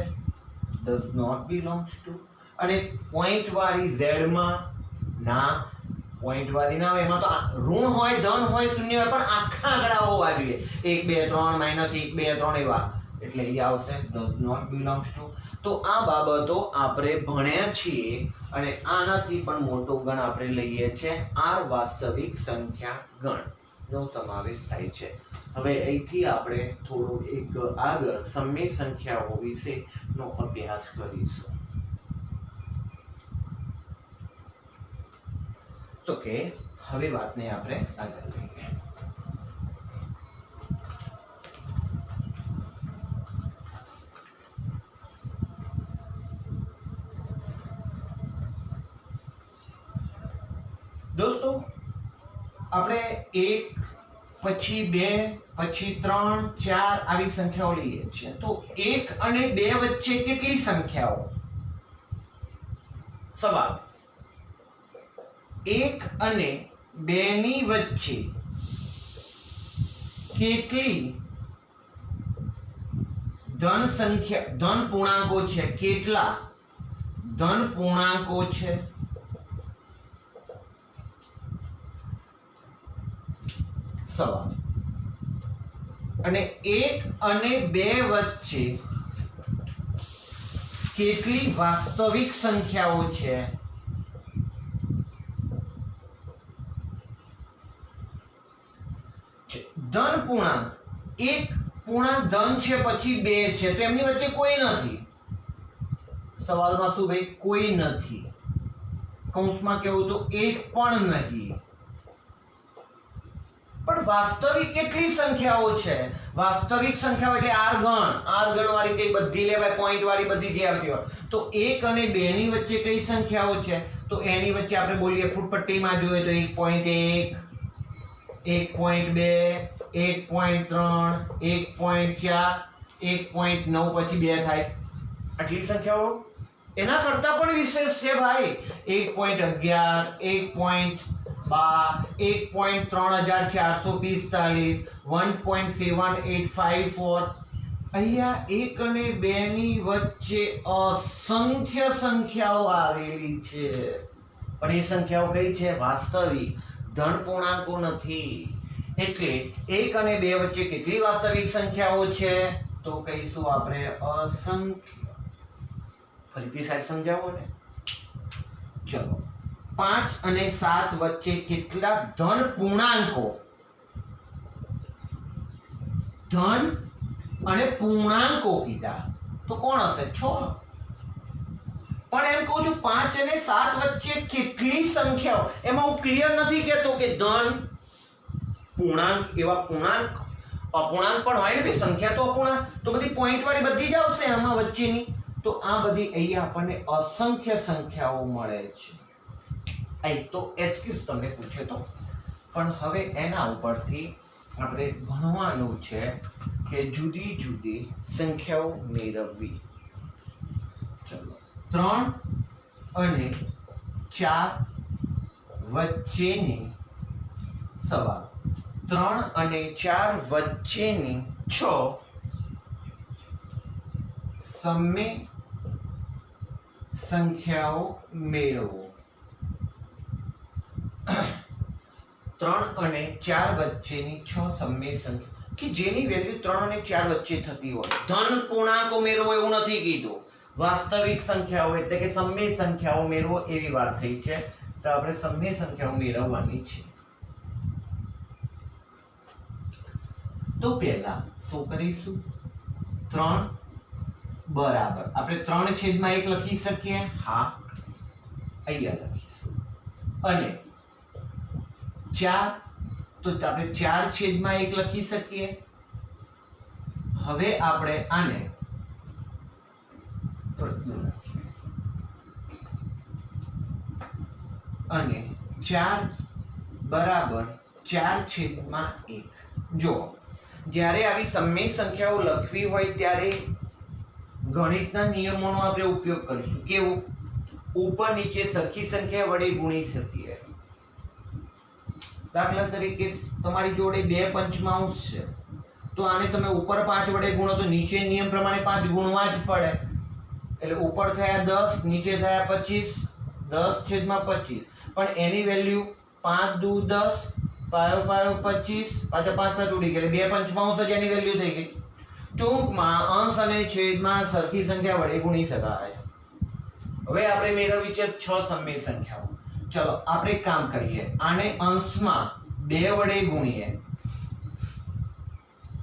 does not belongs to. અને પોઈન્ટ વાળી z માં? ના, પોઈન્ટ વાળી ના આવે, એમાં તો ઋણ હોય, ધન હોય, શૂન્ય હોય, પણ આખા આંકડા હોવા જોઈએ, 1 2 3 -1 2 3 એવા, એટલે એ આવશે does not belongs to. તો આ બાબતો આપણે ભણ્યા છીએ અને આનાથી પણ મોટો ગણ આપણે લઈએ છીએ r વાસ્તવિક સંખ્યા ગણ નો સમાવેશ થાય છે. હવે અહીંથી આપણે થોડો એક આગળ સમય સંખ્યાઓ વિશે નો અભ્યાસ કરીશું. તો કે હવે વાતને આપણે આગળ લઈએ. દોસ્તો આપણે 1 પછી 2 પછી 3 4 આવી સંખ્યાઓ લઈએ છીએ, તો 1 અને 2 વચ્ચે કેટલી સંખ્યાઓ? સવાલ. 1 અને 2 ની વચ્ચે કેટલી ધન સંખ્યા, ધન પૂર્ણાંકો છે? કેટલા ધન પૂર્ણાંકો છે? સવાલ. અને 1 અને 2 વચ્ચે કેટલી વાસ્તવિક સંખ્યાઓ છે? ધન પૂર્ણાંક, એક પૂર્ણાંક ધન છે પછી 2 છે, તો એમની વચ્ચે કોઈ નથી. સવાલમાં શું ભાઈ? કોઈ નથી. કૌંસમાં કેવું તો એક પણ નહીં. પણ વાસ્તવિક કેટલી સંખ્યાઓ છે? વાસ્તવિક સંખ્યાઓ એટલે આર ગણ વાળી કઈ બધી લેવાય, પોઈન્ટ વાળી બધી જે આવતી હોય. તો 1 અને 2 ની વચ્ચે કઈ સંખ્યાઓ છે? તો એની વચ્ચે આપણે બોલીએ ફૂટપટ્ટીમાં જોઈએ તો 1.1, 1.2, 1.3, 1.4, 1.9 પછી 2 થાય. આટલી સંખ્યાઓ એના કરતા પણ વિશેષ છે ભાઈ. 1.11, 1.32, 1.7854. અહીંયા 1 અને 2 ની વચ્ચે અસંખ્ય સંખ્યાઓ આવેલી છે, પણ એ સંખ્યાઓ કઈ છે? વાસ્તવિક, ધન પૂર્ણાંકો નથી. એટલે 1 અને 2 વચ્ચે કેટલી વાસ્તવિક સંખ્યાઓ છે? તો કહીશું આપણે અસંખ્ય. ફરીથી સાહેબ સમજાવો ને. ચલો, 5 અને 7 વચ્ચે કેટલા ધન પૂર્ણાંકો? ધન અને પૂર્ણાંકો કીધા તો કોણ હશે? 6. પણ એમ કહું છું 5 અને 7 વચ્ચે કેટલી સંખ્યાઓ? એમાં હું ક્લિયર નથી કહેતો કે ધન પૂર્ણાંક, એવા પૂર્ણાંક અપૂર્ણાંક પણ હોય ને, સંખ્યા તો અપૂર્ણાંક, તો બધી પોઈન્ટ વાળી બધી જ આવશે આમાં વચ્ચેની. તો આ બધી અહીંયા આપણને અસંખ્ય સંખ્યાઓ મળે છે. આ તો એક્સક્યુઝ તમને પૂછે તો. પણ હવે એના ઉપરથી આપણે ભણવાનું છે કે જુદી જુદી સંખ્યાઓ મેળવવી. ચલો, 3 અને 4 વચ્ચેની સવાલ. 3 અને 4 વચ્ચેની 6 સમય સંખ્યાઓ મેળવો. 3 અને 4 વચ્ચેની 6 સમય સંખ્યા કે જેની વેલ્યુ 3 અને 4 વચ્ચે થતી હોય. ધન પૂર્ણાંકો મેળવો એવું નથી કીધું, વાસ્તવિક સંખ્યાઓ એટલે કે સમય સંખ્યાઓ મેળવો એવી વાત થઈ છે. તો આપણે સમય સંખ્યાઓ મેળવવાની છે. તો પહેલા શું કરીશું? 3 બરાબર આપણે 3/1 લખી શકીએ. હા, અહીંયા લખીશું. અને 4 તો આપણે 4/1 લખી શકીએ. હવે આપણે આને અને 4 બરાબર 4/1. જો જ્યારે આવી સમય સંખ્યાઓ લખવી હોય ત્યારે ગણિતના નિયમોનો આપણે ઉપયોગ કરીશું. કેવું? ઉપર નીચે સરખી સંખ્યા વડે ગુણી શકીએ. દાખલા તરીકે તમારી જોડે 2 પંચમાંશ છે, તો આને તમે ઉપર 5 વડે ગુણો તો નીચે નિયમ પ્રમાણે 5 ગુણવા જ પડે. એટલે ઉપર થયા 10, નીચે થયા 25, 10/25. પણ એની વેલ્યુ 5 દુ 10, પાયો 25, પાછા 5 ઉડી ગયા, એટલે 2 પંચમાંશ જ એની વેલ્યુ થઈ ગઈ. ટૂંકમાં અંશ અને છેદમાં સરખી સંખ્યા વડે ગુણી શકાય. હવે આપણે મેળવવી છે 6 સમય સંખ્યાઓ. ચલો આપણે એક કામ કરીએ, આને અંશમાં 2 વડે ગુણીએ,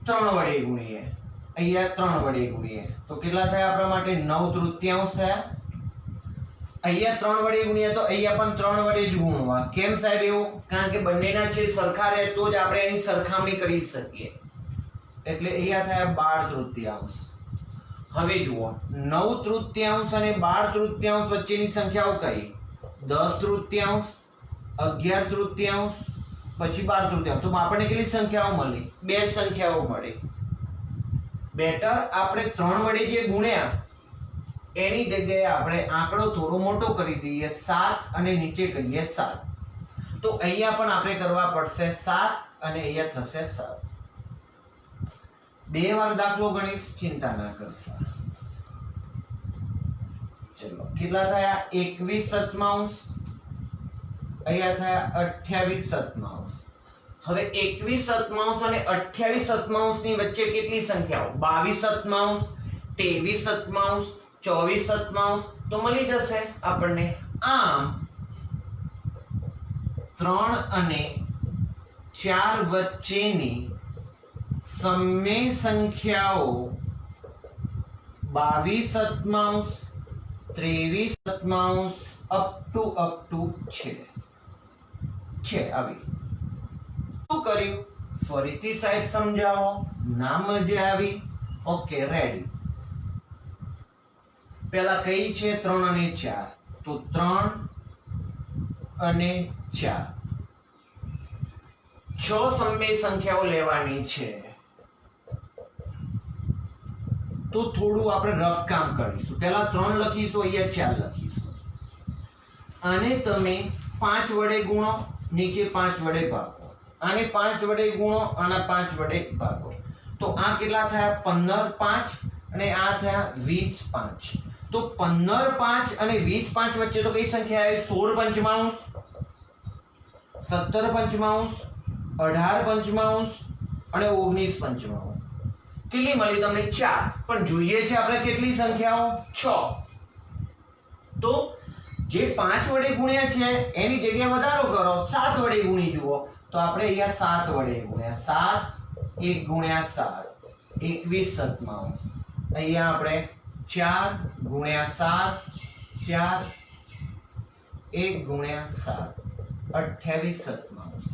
3 વડે ગુણીએ, અહીંયા 3 વડે ગુણીએ તો કેટલા થયા આપણા માટે? 9/3 થયા. અહીંયા 3 વડે ગુણીએ તો અહીંયા પણ 3 વડે જ ગુણવા. કેમ સાહેબ એવું? કારણ કે બંનેના છેદ સરખા રહે તો જ આપણે એની સરખામણી કરી શકીએ. એટલે અહીંયા થયા 12/3. હવે જુઓ, 9/3 અને 12/3 વચ્ચેની સંખ્યાઓ કઈ? 10/3, 11/3, પછી 12/3. તો આપણને કેટલી સંખ્યાઓ મળી? 2 સંખ્યાઓ મળી. બેટર આપણે 3 વડે જે ગુણ્યા એની જગ્યાએ આપણે આંકડો થોડો મોટો કરી દઈએ, 7 અને નીચે કરીએ 7. તો અહીંયા પણ આપણે કરવા પડશે 7 અને અહીંયા થશે 7. 2 વાર દાખલો ગણીશ, ચિંતા ના કરશો. ચલો, કેટલા થયા? 21/7, અહીંયા થયા 28/7. હવે 21 સતમાંશ અને 28 સતમાંશની વચ્ચે કેટલી સંખ્યાઓ? 22 સતમાંશ, 23 સતમાંશ, 24 સતમાંશ તો મળી જશે આપણને. આમ 3 અને 4 વચ્ચેની સમય સંખ્યાઓ 22 સતમાંશ, 23 સતમાંશ અપ ટુ છે આવી. શું કર્યું? ફરીથી સાહેબ સમજાવો. ના મજા આવી? Okay ready. પહેલા કઈ છે? 3 અને 4. તો 3 અને 4 6 સમય સંખ્યાઓ લેવાની છે. તો થોડું આપણે રફ કામ કરીશું. પહેલા 3 લખીશું, અહીંયા 4 લખીશું. આને તમે 5 વડે ગુણો, નીચે 5 વડે ભાગો. આને 5 વડે ગુણો, આના 5 વડે ભાગો. તો આ કેટલા થયા? 15 5 અને આ થયા 20 5. તો 15 5 અને 20 5 વચ્ચે તો કઈ સંખ્યા આવી? 16 પંચમાંશ, 17 પંચમાંશ, 18 પંચમાંશ અને 19 પંચમાંશ. કેટલી મળી તમને? 4. પણ જોઈએ છે આપણે કેટલી સંખ્યાઓ? 6. તો જે 5 વડે ગુણ્યા છે એની જગ્યાએ વધારો કરો, 7 વડે ગુણી જુઓ. તો આપણે અહીંયા 7 વડે ગુણ્યા 7, 1 ગુણ્યા 7 21 સતમાંશ. અહીંયા આપણે 4 ગુણ્યા 7 4, 1 ગુણ્યા 7 28 સતમાંશ.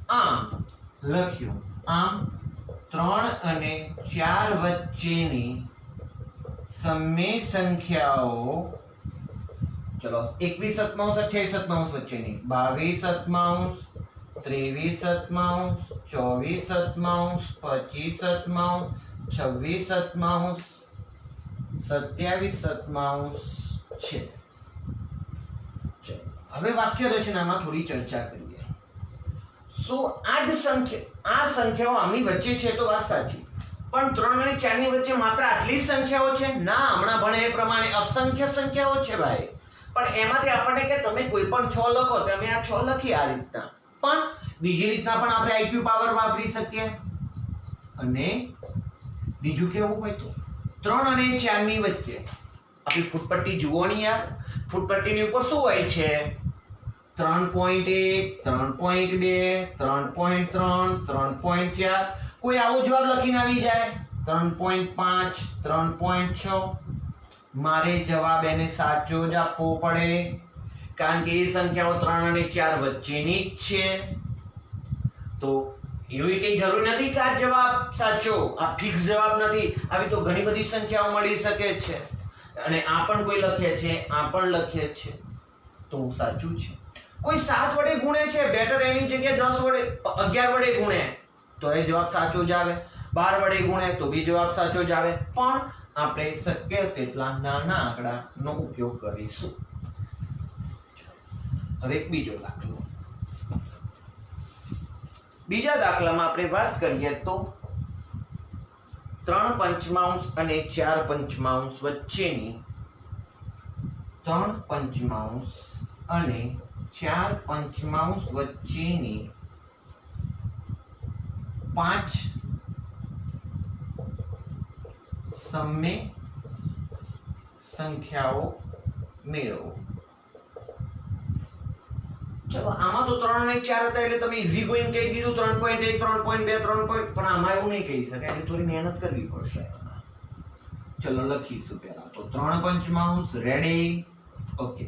આમ લખ્યું. આમ 3 અને 4 વચ્ચેની સમય સંખ્યાઓ, ચલો 21 સતમાંશ 28 સતમાંશ વચ્ચેની 22 સતમાંશ, 23 સતમાંશ, 24 સતમાંશ, 25 સતમાંશ, 26 સતમાંશ, 27 સતમાંશ છે. હવે વાક્ય રચનામાં થોડી ચર્ચા કરીએ. તો આ સંખ્યાઓ આમની વચ્ચે છે તો વાત સાચી, પણ 3 અને 4 ની વચ્ચે માત્ર આટલી સંખ્યાઓ છે? ના, હમણાં ભણે એ પ્રમાણે અસંખ્ય સંખ્યાઓ છે ભાઈ. પણ એમાંથી આપણને કે તમે કોઈ પણ 6 લખો, તમે આ 6 લખી આ રીતના. પણ બીજી રીતના પણ આપણે આઈક્યુ પાવર વાપરી શકીએ. અને બીજું કેવું હોય તો 3 અને 4 ની વચ્ચે આપણી ફૂટપટ્ટી જુઓ ને યાર. ફૂટપટ્ટીની ઉપર શું હોય છે? 3.1 3.2 3.3 3.4. કોઈ આવો જવાબ લખીને આવી જાય 3.5 3.6. મારે જવાબ એને સાચો જ આપવો પડે, કારણ કે એ સંખ્યાઓ 3 અને 4 વચ્ચેની જ છે. તો એવી કઈ જરૂર નથી કે આ જવાબ સાચો, આ ફિક્સ જવાબ નથી. આવી તો ઘણી બધી સંખ્યાઓ મળી શકે છે. અને આ પણ કોઈ લખે છે, આ પણ લખે છે, તો સાચું છે. કોઈ 7 વડે ગુણે છે, બેટર એની જગ્યાએ 10 વડે 11 વડે ગુણે તો એ જવાબ સાચો જ આવે. 12 વડે ગુણે તો બી જવાબ સાચો જ આવે. પણ આપણે શક્ય તેટલા નાના આંકડાનો ઉપયોગ કરીશું. હવે એક બીજો દાખલો. બીજા દાખલામાં આપણે વાત કરીએ તો 3 પંચમાંશ અને 4 પંચમાંશ વચ્ચેની 3 પંચમાંશ અને 4 પંચમાંશ વચ્ચેની 5 સમય સંખ્યાઓ મેળવો. ચલો આમાં તો 3 અને 4 હતા એટલે તમે ઈઝી ગોઈંગ કહી દીધું 3.1 3.2 3. પણ આમાં એવું નહીં કહી શકાય, એટલે થોડી મહેનત કરવી પડશે. ચલો લખીશું. પહેલા તો 3 પંચમાંશ રેડી, ઓકે.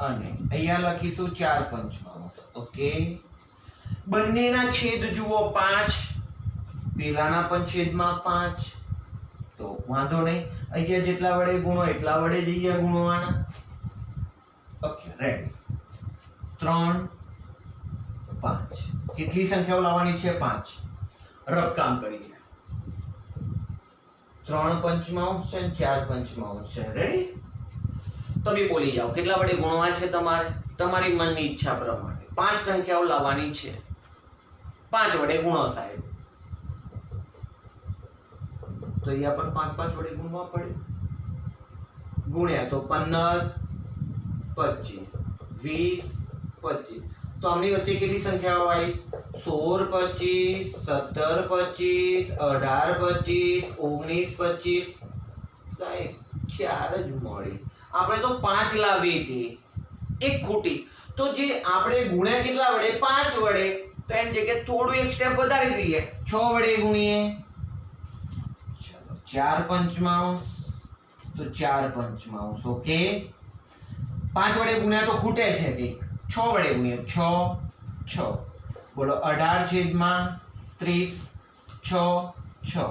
અને અહીંયા લખીશું 4 પંચમાંશ, ઓકે. બંનેના છેદ જુઓ 5, પેલાના પણ છેદમાં 5, તો વાંધો નહીં. અહીંયા જેટલા વડે ગુણો એટલા વડે જ અહીંયા ગુણવાના, ઓકે રેડી. 3 5 કેટલી સંખ્યાઓ લાવવાની છે? 5. રફ કામ કરીએ. 3 પંચમાંશ છે અને 4 પંચમાંશ છે. રેડી? તમે બોલી જાઓ કેટલા વડે ગુણવા છે તમારે, તમારી મનની ઈચ્છા પ્રમાણે. 5 સંખ્યાઓ લાવવાની છે, 5 વડે ગુણો સાહેબ. તો અહીંયા પણ 5 વડે ગુણવા પડે. ગુણ્યા તો 15 25 20 25 तो आमनी वच्चे केटली संख्याओ आई 16 25 17 25 18 25 19 25 સાહેબ 4 જ મળી. આપણે તો 5 લાવી હતી, એક ખૂટી. તો જે આપણે ગુણ્યા કેટલા વડે? 5 વડે. તો એમ જગ્યાએ થોડું એક સ્ટેપ વધારી દઈએ, 6 વડે ગુણીએ. ચલો 4 પંચમાંશ, તો 4 પંચમાંશ. ઓકે, 5 વડે ગુણ્યા તો ખૂટે છે કે 6 વડે ગુણીએ 6 6. બોલો 18 છેદમાં 30, 6 6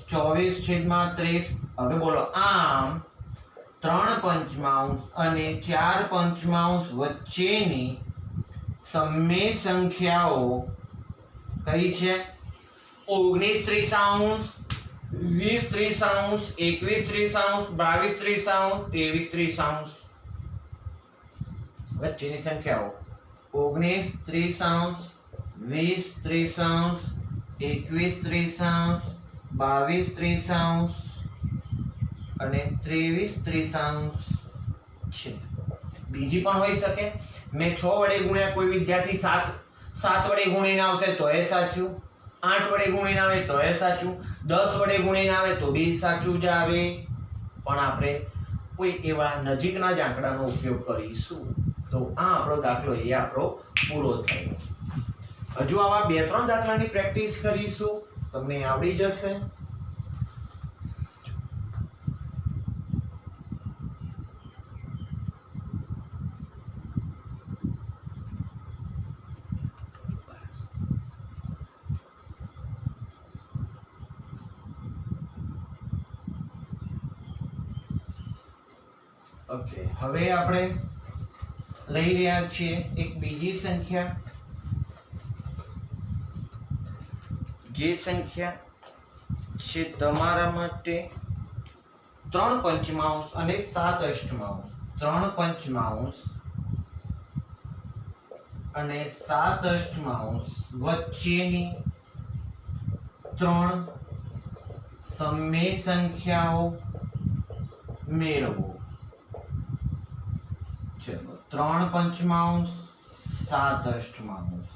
24 છેદમાં 30. હવે બોલો આમ 3 પંચમાંશ અને 4 પંચમાંશ વચ્ચેની સમય સંખ્યાઓ કઈ છે? 19 ત્રીસાંશ, 20 ત્રીસાંશ, 21 ત્રીસાંશ, 22 ત્રીસાંશ, 23 ત્રીસાંશ. વચ્ચેની સંખ્યાઓ 19 ત્રીસાંશ, 20 ત્રીસાંશ, 21 ત્રીસાંશ, 22 ત્રીસાંશ અને 23 ત્રીસાંશ છે. બીજી પણ હોઈ શકે. મેં 6 વડે ગુણ્યા, કોઈ વિદ્યાર્થી 7 વડે ગુણીને આવશે તો એ સાચું, 8 વડે ગુણીને આવે તો એ સાચું, 10 વડે ગુણીને આવે તો બી સાચું જ આવે. પણ આપણે કોઈ એવા નજીકના જ આંકડાનો ઉપયોગ કરીશું. તો આ આપણો દાખલો એ આપણો પૂરો થયો. હજુ આવા 2-3 દાખલાની પ્રેક્ટિસ કરીશું, તમને આવડી જશે. ઓકે, હવે આપણે લઈ રહ્યા છીએ એક બીજી સંખ્યા, જે સંખ્યા છે તમારા માટે 3 પંચમાંશ અને 7 અષ્ટમાંશ. 3 પંચમાંશ અને 7 અષ્ટમાંશ વચ્ચેની 3 સમય સંખ્યાઓ મેળવો. ચલો 3 પંચમાંશ, 7 અષ્ટમાંશ.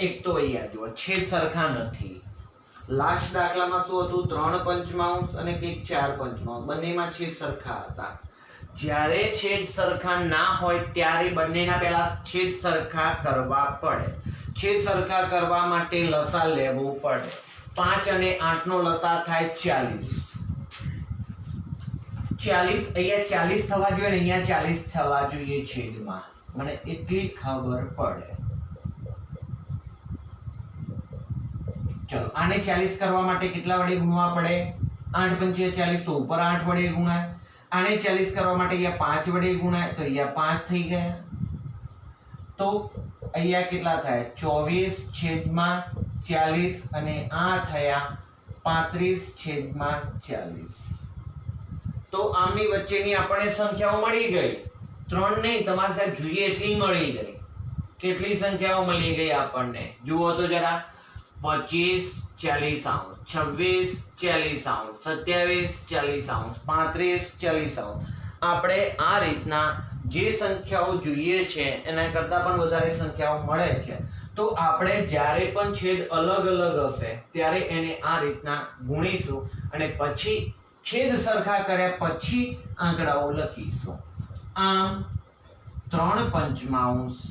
એક તો અહીંયા જુઓ, છેદ સરખા નથી. લાસ્ટ દાખલામાં શું હતું? 3 પંચમાંશ અને કંઈક 4 પંચમાંશ, બંનેમાં છેદ સરખા હતા. જ્યારે છેદ સરખા ના હોય ત્યારે બંનેના પહેલા છેદ સરખા કરવા પડે. છેદ સરખા કરવા માટે લસા લેવું પડે. 5 અને 8 નો લસા થાય 40. 40 અહીંયા 40 થવા જોઈએ ને અહીંયા 40 થવા જોઈએ છેદમાં. મને એટલી ખબર પડે. ચલો આને 40 કરવા માટે કેટલા વડે ગુણવા પડે? 8 પંચે 40, તો ઉપર 8 વડે ગુણાય. આને 40 કરવા માટે અહીંયા 5 વડે ગુણાય, તો અહીંયા 5 થઈ ગયા. તો અહીંયા કેટલા થાય? 24 છેદમાં 40 અને આ થયા 35 છેદમાં 40. તો આમની વચ્ચેની આપણને સંખ્યાઓ મળી ગઈ. 3 નહીં, તમારી સાથે જોઈએ એટલી મળી ગઈ. કેટલી સંખ્યાઓ મળી ગઈ આપણને? જુઓ તો જરા. 25 40 અંશ, 26 40 અંશ, 27 40 અંશ, 35 40 અંશ. આપણે આ રીતના જે સંખ્યાઓ જોઈએ છે એના કરતાં પણ વધારે સંખ્યાઓ મળે છે. તો આપણે જ્યારે પણ છેદ અલગ અલગ હશે ત્યારે એને આ રીતના ગુણીશું અને પછી છેદ સરખા કર્યા પછી આંકડાઓ લખીશું. આમ 3 પંચમાંશ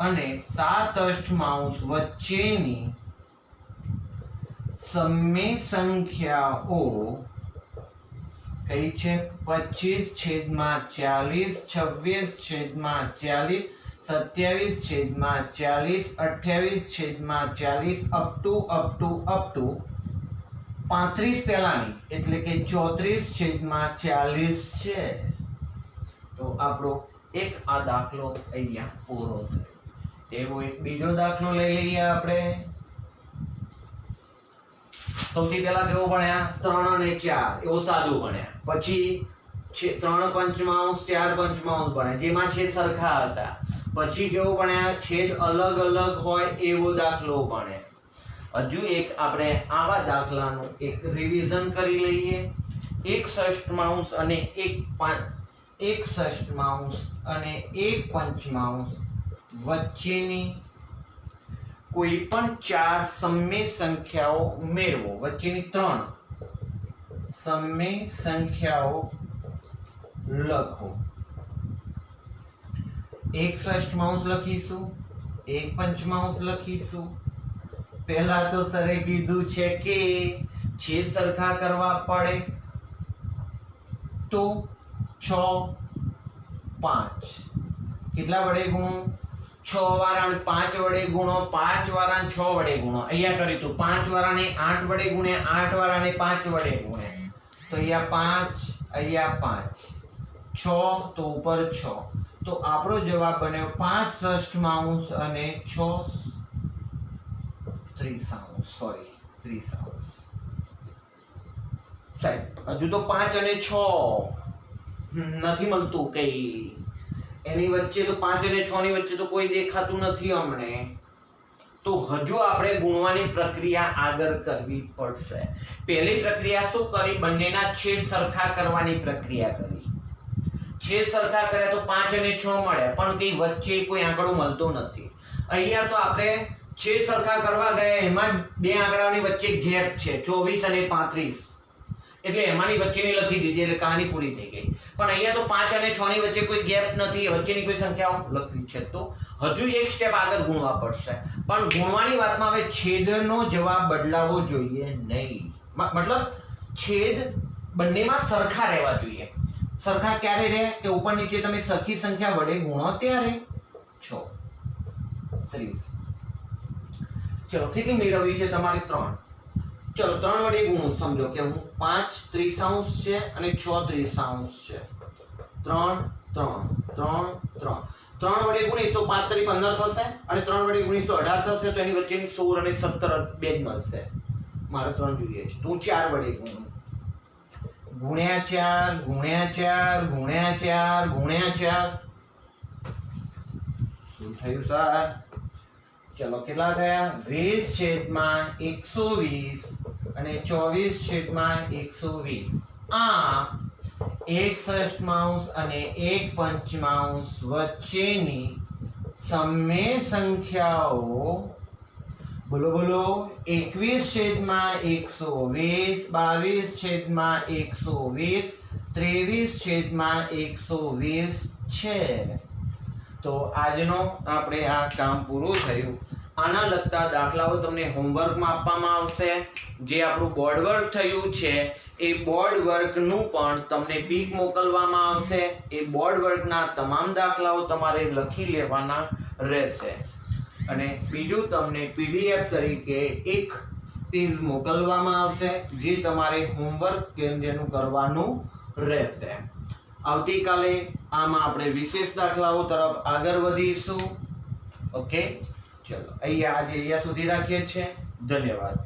અને 7 અષ્ટમાંશ વચ્ચેની સમય સંખ્યાઓ કઈ છે? 25 છેદમાં 40, 26 છેદમાં 40, 27 છેદમાં 40, 28 છેદમાં 40, અપ ટુ 35 પહેલાની એટલે કે 34 છેદમાં 40 છે. તો આપણો એક આ દાખલો અહીંયા પૂરો થયો. એવો એક બીજો દાખલો લઈ લઈએ આપણે. સૌથી પહેલા કેવો ભણ્યા? 3 અને 4, એવું સાદું ભણ્યા. પછી 3 પંચમાંશ 4 પંચમાંશ ભણ્યા, જેમાં છેદ સરખા હતા. પછી કેવું ભણ્યા? છેદ અલગ અલગ હોય એવો દાખલો ભણ્યા. હજુ એક આપણે આવા દાખલાનું એક રિવિઝન કરી લઈએ. 1 ષષ્ઠમાંશ અને 1 ષષ્ઠમાંશ અને 1 પંચમાંશ વચ્ચેની કોઈ પણ 4 સમય સંખ્યાઓ મેળવો. વચ્ચેની 3 સમય સંખ્યાઓ લખો. એક ષષ્ઠમાંશ લખીશું, એક પંચમાંશ લખીશું. પહેલા તો સરે કીધું છે કે છેદ સરખા કરવા પડે, તો 6 5 કેટલા વડે ગુણો? 6 વાળાને 5 વડે ગુણો, 5 વાળાને 6 વડે ગુણો. અહીંયા કરીશું 5 વાળાને 8 વડે ગુણે, 8 વાળાને 5 વડે ગુણે. તો અહીંયા 5, અહીંયા 5, 6 તો ઉપર 6. તો આપણો જવાબ બન્યો 5 ષષ્ઠમાંશ અને 6 ત્રીસાંશ. સોરી, ત્રીસાંશ. સાહેબ હજુ તો 5 અને 6 નથી મળતું કઈ. એની વચ્ચે તો 5 અને 6 ની વચ્ચે તો કોઈ દેખાતું નથી અમને. તો હજુ આપણે ગુણવાની પ્રક્રિયા આગળ કરવી પડશે. પહેલી પ્રક્રિયા શું કરી? બંનેના છેદ સરખા કરવાની પ્રક્રિયા કરી. છેદ સરખા કર્યા તો 5 અને 6 મળ્યા, પણ કઈ વચ્ચે કોઈ આંકડો મળતો નથી. અહીંયા તો આપણે છેદ સરખા કરવા ગયા, એમાં બે આંકડાની વચ્ચે ગેપ છે 24 અને 35, એટલે એમાંની વચ્ચેની લખી દીધી, એટલે કહાની પૂરી થઈ ગઈ. પણ અહીંયા તો 5 અને 6 ની વચ્ચે કોઈ ગેપ નથી, વચ્ચેની કોઈ સંખ્યાઓ લખવી છે. તો હજુ એક સ્ટેપ આગળ ગુણવા પડશે. પણ ગુણવાની વાતમાં હવે છેદનો જવાબ બદલાવવો જોઈએ નહીં. મતલબ છેદ બંનેમાં સરખા રહેવા જોઈએ. સરખા ક્યારે રહે? કે ઉપર નીચે તમે સરખી સંખ્યા વડે ગુણો ત્યારે. 6 30. ચલો કેટલી મેળવવી છે તમારે? 3. ચલો 3 વડે ગુણું. સમજો કે હું 5 ત્રીસાંશ છે અને 6 ત્રીસાંશ છે. 3 3 3 3 3 વડે ગુણીશ તો 5 × 15 થશે, અને 3 વડે ગુણીશ તો 18 થશે. તો એની વચ્ચેની 16 અને 17 બે જ મળશે. મારે 3 જોઈએ છે, તો હું 4 વડે ગુણું. ગુણ્યા 4 ગુણ્યા 4 ગુણ્યા 4 ગુણ્યા 4. શું થયું સર? ચલો કેટલા થયા? 20/120 અને 24/120. આ એક ષષ્ઠમાંશ અને એક પંચમાંશ વચ્ચેની સમય સંખ્યાઓ. બોલો બોલો. 21/120, 22/120, 23/120 છે. તો આજનો આપણે આ કામ પૂરું થયું. આના લગતા દાખલાઓ તમને હોમવર્કમાં આપવામાં આવશે. જે આપણું બોર્ડ વર્ક થયું છે એ બોર્ડ વર્કનું પણ તમને પીક મોકલવામાં આવશે. એ બોર્ડ વર્કના તમામ દાખલાઓ તમારે લખી લેવાના રહેશે. અને બીજું તમને PDF તરીકે એક પેજ મોકલવામાં આવશે, જે તમારે હોમવર્ક કેન્દ્રનું કરવાનું રહેશે. આવતીકાલે આમાં આપણે વિશેષ દાખલાઓ તરફ આગળ વધીશું. ઓકે, ચલો અહીંયા સુધી રાખીએ છીએ. ધન્યવાદ.